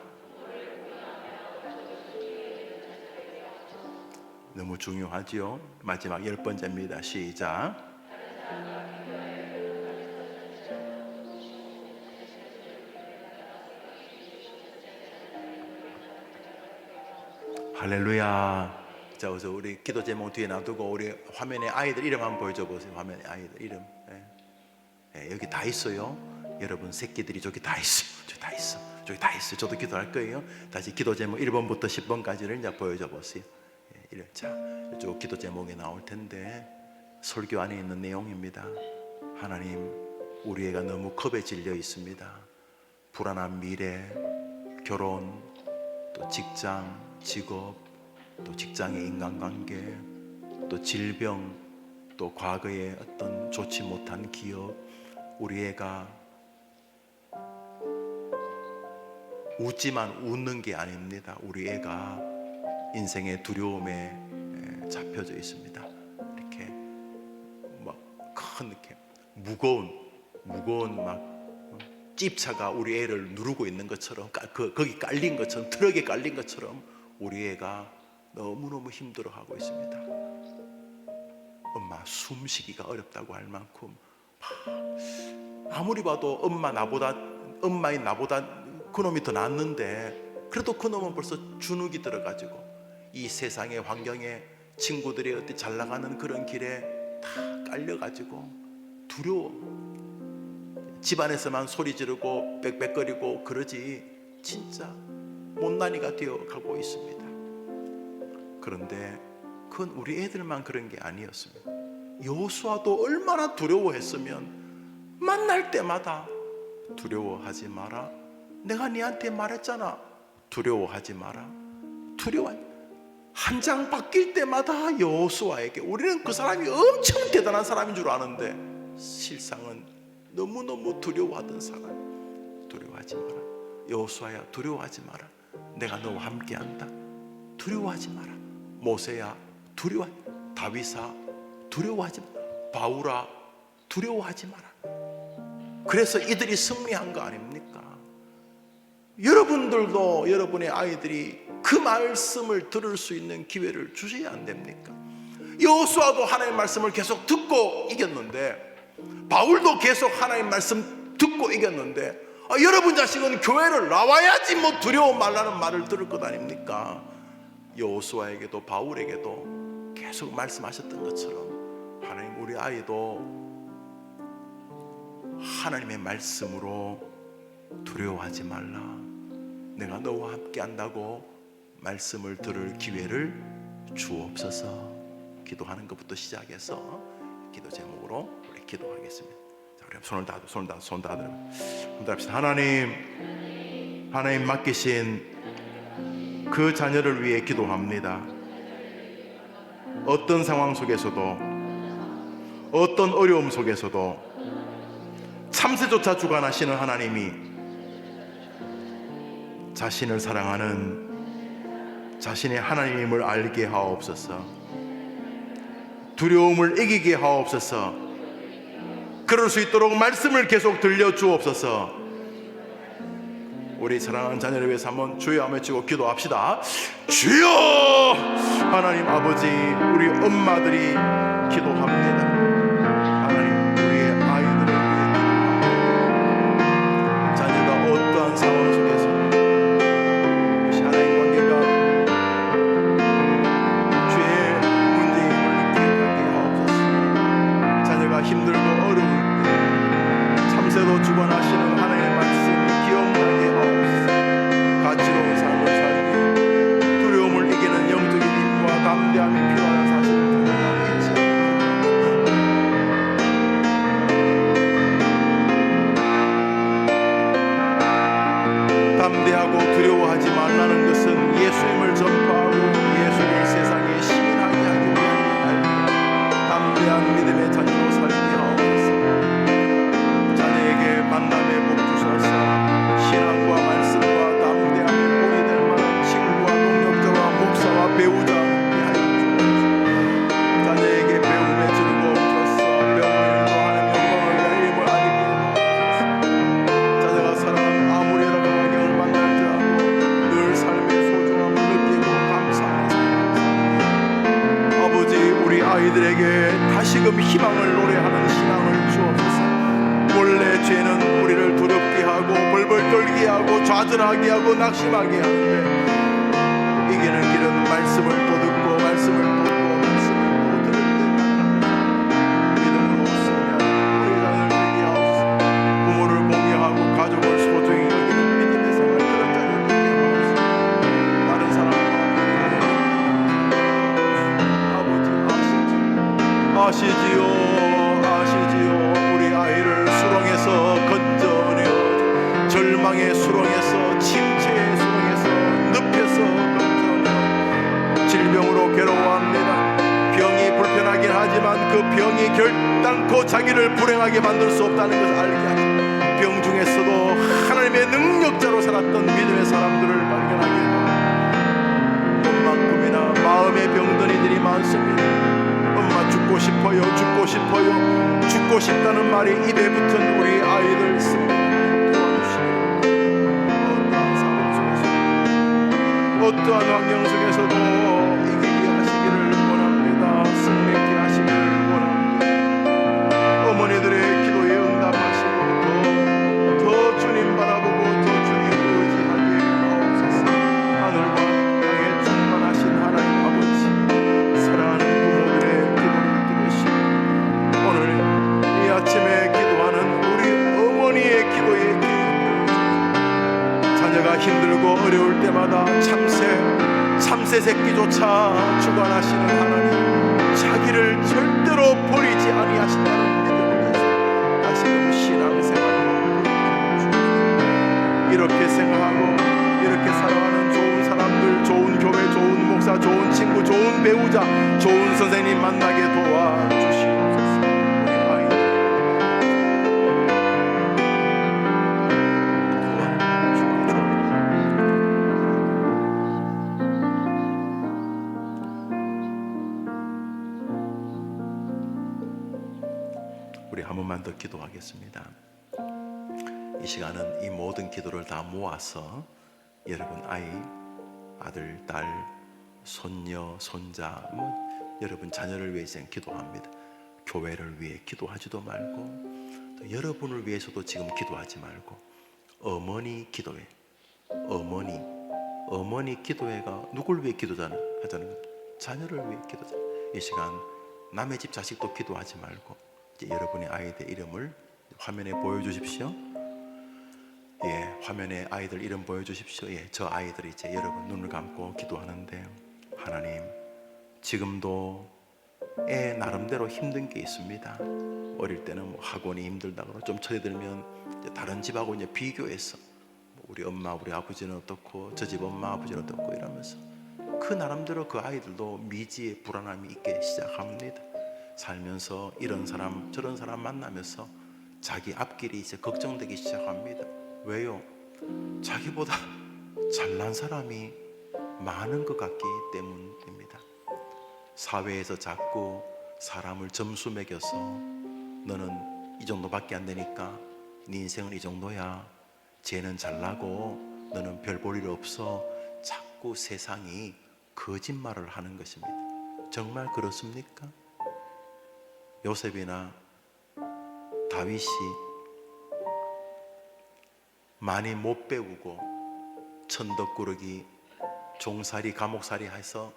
너무 중요하지요. 마지막 10번째입니다. 시작. 할렐루야. 자, 그래서 우리 기도 제목 뒤에 놔두고 우리 화면에 아이들 이름 한번 보여줘 보세요. 화면에 아이들 이름. 여기 다 있어요. 여러분 새끼들이 저기 다 있어요. 저기 다 있어. 저기 다 있어요. 저도 기도할 거예요. 다시 기도 제목 1번부터 10번까지를 이제 보여줘 보세요. 자, 이쪽 기도 제목에 나올 텐데 설교 안에 있는 내용입니다. 하나님, 우리 애가 너무 겁에 질려 있습니다. 불안한 미래, 결혼, 또 직장, 직업, 또 직장의 인간관계, 또 질병, 또 과거의 어떤 좋지 못한 기억. 우리 애가 웃지만 웃는 게 아닙니다. 우리 애가 인생의 두려움에 잡혀져 있습니다. 이렇게 막 큰 이렇게 무거운 막 찝차가 우리 애를 누르고 있는 것처럼, 거기 깔린 것처럼, 트럭에 깔린 것처럼 우리 애가 너무너무 힘들어하고 있습니다. 엄마 숨쉬기가 어렵다고 할 만큼 아무리 봐도 엄마인 나보다 그놈이 더 낫는데, 그래도 그놈은 벌써 주눅이 들어가지고 이 세상의 환경에 친구들이 어디 잘 나가는 그런 길에 다 깔려가지고 두려워. 집안에서만 소리 지르고 빽빽거리고 그러지 진짜 못난이가 되어가고 있습니다. 그런데 그건 우리 애들만 그런 게 아니었습니다. 여호수아도 얼마나 두려워했으면 만날 때마다 두려워하지 마라. 내가 네한테 말했잖아. 두려워하지 마라. 한 장 바뀔 때마다 여호수아에게, 우리는 그 사람이 엄청 대단한 사람인 줄 아는데 실상은 너무너무 두려워하던 사람. 두려워하지 마라. 여호수아야, 두려워하지 마라. 내가 너와 함께한다. 두려워하지 마라. 모세야, 다윗아, 두려워하지 마라. 바울아, 두려워하지 마라. 그래서 이들이 승리한 거 아닙니까? 여러분들도 여러분의 아이들이 그 말씀을 들을 수 있는 기회를 주셔야 안 됩니까? 여호수아도 하나님의 말씀을 계속 듣고 이겼는데, 바울도 계속 하나님의 말씀 듣고 이겼는데, 여러분 자식은 교회를 나와야지 뭐 두려워 말라는 말을 들을 것 아닙니까? 여호수아에게도 바울에게도 계속 말씀하셨던 것처럼 하나님, 우리 아이도 하나님의 말씀으로 두려워하지 말라. 내가 너와 함께 한다고 말씀을 들을 기회를 주옵소서. 기도하는 것부터 시작해서 기도 제목으로 우리 기도하겠습니다. 자, 우리 손 다 들읍시다. 하나님 맡기신 그 자녀를 위해 기도합니다. 어떤 상황 속에서도, 어떤 어려움 속에서도 참새조차 주관하시는 하나님이 자신을 사랑하는 자신의 하나님을 알게 하옵소서. 두려움을 이기게 하옵소서. 그럴 수 있도록 말씀을 계속 들려주옵소서. 우리 사랑하는 자녀를 위해서 한번 주여 하며 외치고 기도합시다. 주여! 하나님 아버지, 우리 엄마들이 기도합니다. 하나님, 우리의 아이들을 위해 기도합니다. 자녀가 어떠한 상황 속에서 이것이 하나님 관계가 죄의 문제임을 기억하게 하옵소서. 자녀가 힘들고 어려울 때 참새도 주관하시는 하나님의 말씀을 기억나게 하옵소서. 가치로운 삶을 살기, 두려움을 이기는 영적인 힘과 담대함이 필요한 사실을 자녀가 잊지 않습니다. 담대하고 두려워하지 말라는 것은 예수님을 전파하고 예수를 세상에 시민하게 하기 위한 담대한 믿음의 자녀로 살게 하옵소서. 자녀에게 만남의 복 주셔서 신앙과 말씀과 담대함이 본이 될 만한 친구와 동역자와 목사와 배우자 함께 하여 주옵소서. 자녀에게 배움의 즐거움 주셔서 배움을 아이들에게 다시금 희망을 노래하는 신앙을 주옵소서. 원래 죄는 우리를 두렵게 하고 벌벌 떨게 하고 좌절하게 하고 낙심하게 하는데, 이기는 길은 말씀을 또 듣고 말씀을 또 듣고 말씀을 또 들을 때 믿음으로 승리하는 우리 자녀들에게 하옵소서. 부모를 공경하고 가족을 소중히 여기는 믿음의 생활, 그런 자녀들에게 하옵소서. 다른 사람과 아시지요. 우리 아이를 수렁에서 건져내어 절망의 수렁에서 침체의 수렁에서 늪에서 건져내어 질병으로 괴로워합니다. 병이 불편하긴 하지만 그 병이 결단코 자기를 불행하게 만들 수 없다는 것을 알게 하시고, 병 중에서도 하나님의 능력자로 살았던 믿음의 사람들을 발견하게 하고, 몸만큼이나 마음의 병든이들이 많습니다. 엄마 죽고 싶어요, 죽고 싶어요, 죽고 싶다는 말이 입에 붙은 우리 아이들 도와주시고, 어떠한 상황 속에서도 어떠한 환경 속에서도 이기게 하시기를 원합니다. 승리케 하시기를 원합니다. 어머니들의 기도에 응답하시고 더 주님 바라보고 더 주님 의지하게 하옵소서. 하늘과 땅에 충만하신 하나님 아버지, 사랑하는 부모들의 기도를 들으시고 오늘 이 아침에 기도하는 우리 어머니의 기도에 기울여 자녀가 힘들고 어려울 때마다 참새 새끼조차 주관하시는 하나님, 자기를 절대로 버리지 아니하신다는 믿음을 가지고 다시금 신앙생활을 이렇게 생각하고 이렇게 살아가는 좋은 사람들, 좋은 교회, 좋은 목사, 좋은 친구, 좋은 배우자, 좋은 선생님 만나게 도와주시옵소서. 우리 아이들 우리 한 번만 더 기도하겠습니다. 이 시간은 이 모든 기도를 다 모아서 여러분 아들, 딸, 손녀, 손자, 여러분 자녀를 위해서 기도합니다. 교회를 위해 기도하지도 말고 또 여러분을 위해서도 지금 기도하지 말고 어머니 기도회, 어머니 기도회가 누굴 위해 기도하자는 것, 자녀를 위해 기도하자. 이 시간 남의 집 자식도 기도하지 말고 이제 여러분의 아이들 이름을 화면에 보여주십시오. 예, 화면에 아이들 이름 보여주십시오. 예, 저 아이들이 이제 여러분 눈을 감고 기도하는데, 하나님, 지금도 애 나름대로 힘든 게 있습니다. 어릴 때는 학원이 힘들다고 좀 처해들면 이제 다른 집하고 이제 비교해서 우리 엄마 우리 아버지는 어떻고 저 집 엄마 아버지는 어떻고 이러면서 그 나름대로 그 아이들도 미지의 불안함이 있게 시작합니다. 살면서 이런 사람 저런 사람 만나면서 자기 앞길이 이제 걱정되기 시작합니다. 왜요? 자기보다 잘난 사람이 많은 것 같기 때문입니다. 사회에서 자꾸 사람을 점수 매겨서 너는 이 정도밖에 안 되니까 네 인생은 이 정도야, 쟤는 잘나고 너는 별 볼 일 없어, 자꾸 세상이 거짓말을 하는 것입니다. 정말 그렇습니까? 요셉이나 다윗이 많이 못 배우고 천덕꾸러기 종살이 감옥살이 해서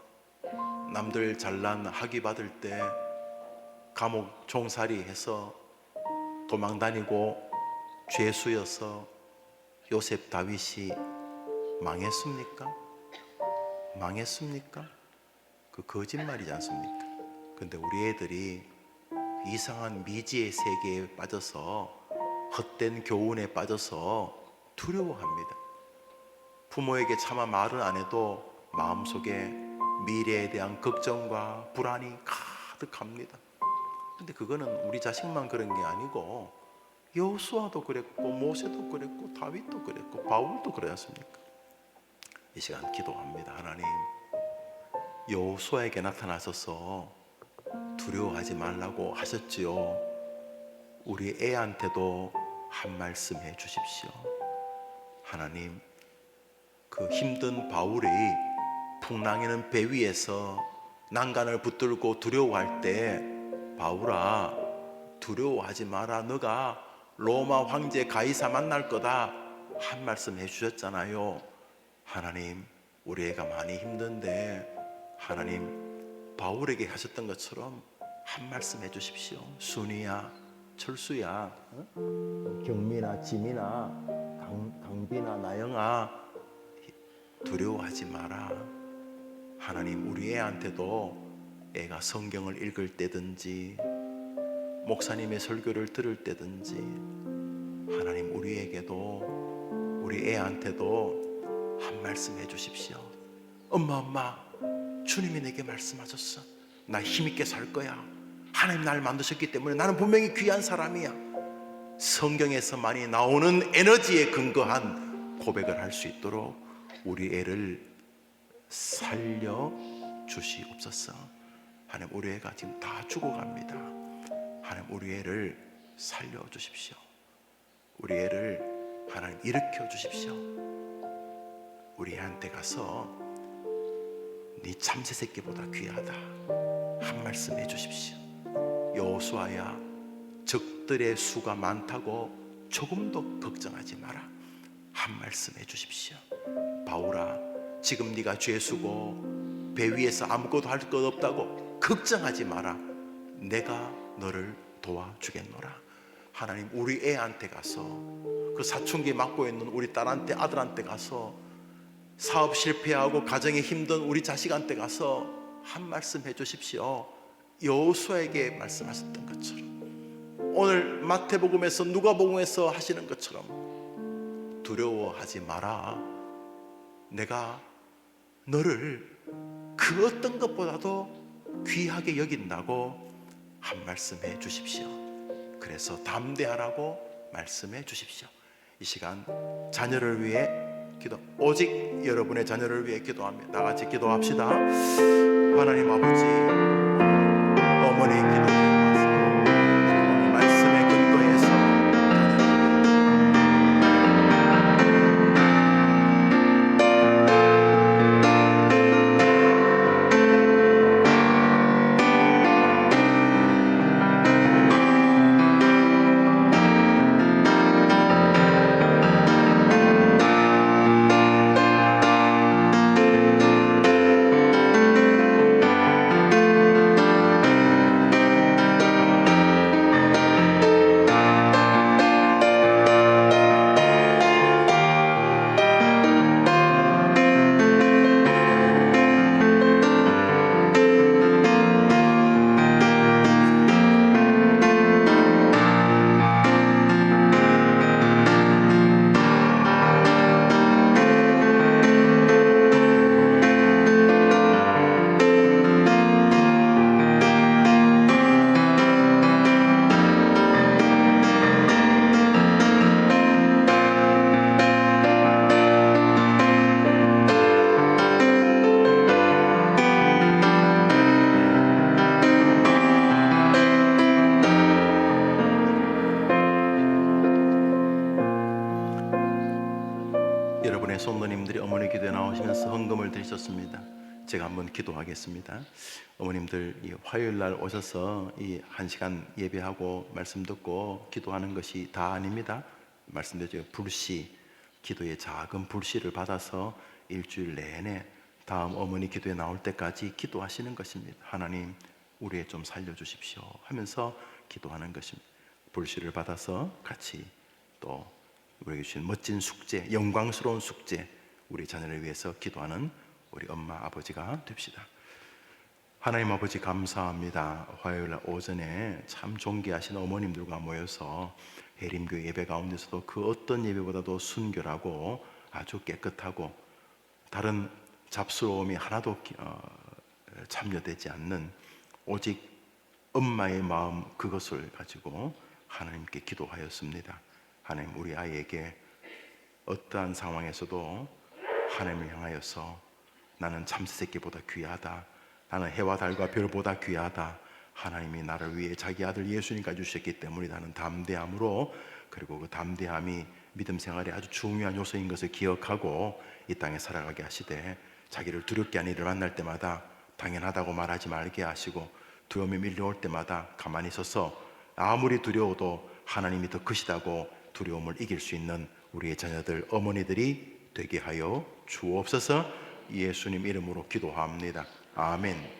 남들 잘난 학위 받을 때 감옥 종살이 해서 도망다니고 죄수여서 요셉 다윗이 망했습니까? 망했습니까? 그 거짓말이지 않습니까? 근데 우리 애들이 이상한 미지의 세계에 빠져서 헛된 교훈에 빠져서 두려워합니다. 부모에게 차마 말은 안 해도 마음속에 미래에 대한 걱정과 불안이 가득합니다. 근데 그거는 우리 자식만 그런 게 아니고 여호수아도 그랬고 모세도 그랬고 다윗도 그랬고 바울도 그러지 않습니까? 이 시간 기도합니다. 하나님, 여호수아에게 나타나셔서 두려워하지 말라고 하셨지요. 우리 애한테도 한 말씀 해 주십시오. 하나님, 그 힘든 바울이 풍랑이는 배 위에서 난간을 붙들고 두려워할 때 바울아 두려워하지 마라, 너가 로마 황제 가이사 만날 거다 한 말씀 해주셨잖아요. 하나님 우리 애가 많이 힘든데 하나님 바울에게 하셨던 것처럼 한 말씀 해주십시오. 순이야, 철수야, 경민아, 지민아, 강빈아, 나영아 두려워하지 마라. 하나님 우리 애한테도 애가 성경을 읽을 때든지 목사님의 설교를 들을 때든지 하나님 우리에게도 우리 애한테도 한 말씀 해주십시오. 엄마 주님이 내게 말씀하셨어. 나 힘있게 살 거야. 하나님 나를 만드셨기 때문에 나는 분명히 귀한 사람이야. 성경에서 많이 나오는 에너지에 근거한 고백을 할 수 있도록 우리 애를 살려주시옵소서. 하나님 우리 애가 지금 다 죽어갑니다. 하나님 우리 애를 살려주십시오. 우리 애를 하나님 일으켜 주십시오. 우리 애한테 가서 네 참새 새끼보다 귀하다 한 말씀 해주십시오. 여호수아야 적들의 수가 많다고 조금도 걱정하지 마라 한 말씀 해주십시오. 바울아 지금 네가 죄수고 배 위에서 아무것도 할 것 없다고 걱정하지 마라. 내가 너를 도와주겠노라. 하나님 우리 애한테 가서 그 사춘기 맡고 있는 우리 딸한테 아들한테 가서 사업 실패하고 가정에 힘든 우리 자식한테 가서 한 말씀 해주십시오. 여호수아에게 말씀하셨던 것처럼 오늘 마태복음에서 누가복음에서 하시는 것처럼 두려워하지 마라. 내가 너를 그 어떤 것보다도 귀하게 여긴다고 한 말씀해 주십시오. 그래서 담대하라고 말씀해 주십시오. 이 시간 자녀를 위해 기도, 오직 여러분의 자녀를 위해 기도합니다. 다 같이 기도합시다. 하나님 아버지, 어머니의 기도에 맞서 말씀의 근거에서 여러분의 손노님들이 어머니 기도에 나오시면서 헌금을 드리셨습니다. 제가 한번 기도하겠습니다. 어머님들 이 화요일 날 오셔서 이 1시간 예배하고 말씀 듣고 기도하는 것이 다 아닙니다. 말씀드렸죠. 불씨, 기도의 작은 불씨를 받아서 일주일 내내 다음 어머니 기도에 나올 때까지 기도하시는 것입니다. 하나님 우리 애 좀 살려주십시오 하면서 기도하는 것입니다. 불씨를 받아서 같이 또 우리에게 주신 멋진 숙제, 영광스러운 숙제, 우리 자녀를 위해서 기도하는 우리 엄마 아버지가 됩시다. 하나님 아버지 감사합니다. 화요일 날 오전에 참 존귀하신 어머님들과 모여서 해림교회 예배 가운데서도 그 어떤 예배보다도 순결하고 아주 깨끗하고 다른 잡스러움이 하나도 참여되지 않는 오직 엄마의 마음, 그것을 가지고 하나님께 기도하였습니다. 하나님 우리 아이에게 어떠한 상황에서도 하나님을 향하여서 나는 참새새끼보다 귀하다, 나는 해와 달과 별보다 귀하다, 하나님이 나를 위해 자기 아들 예수님까지 주셨기 때문에 나는 담대함으로, 그리고 그 담대함이 믿음 생활에 아주 중요한 요소인 것을 기억하고 이 땅에 살아가게 하시되 자기를 두렵게 하는 일을 만날 때마다 당연하다고 말하지 말게 하시고 두려움이 밀려올 때마다 가만히 서서 아무리 두려워도 하나님이 더 크시다고 두려움을 이길 수 있는 우리의 자녀들, 어머니들이 되게 하여 주옵소서. 예수님 이름으로 기도합니다. 아멘.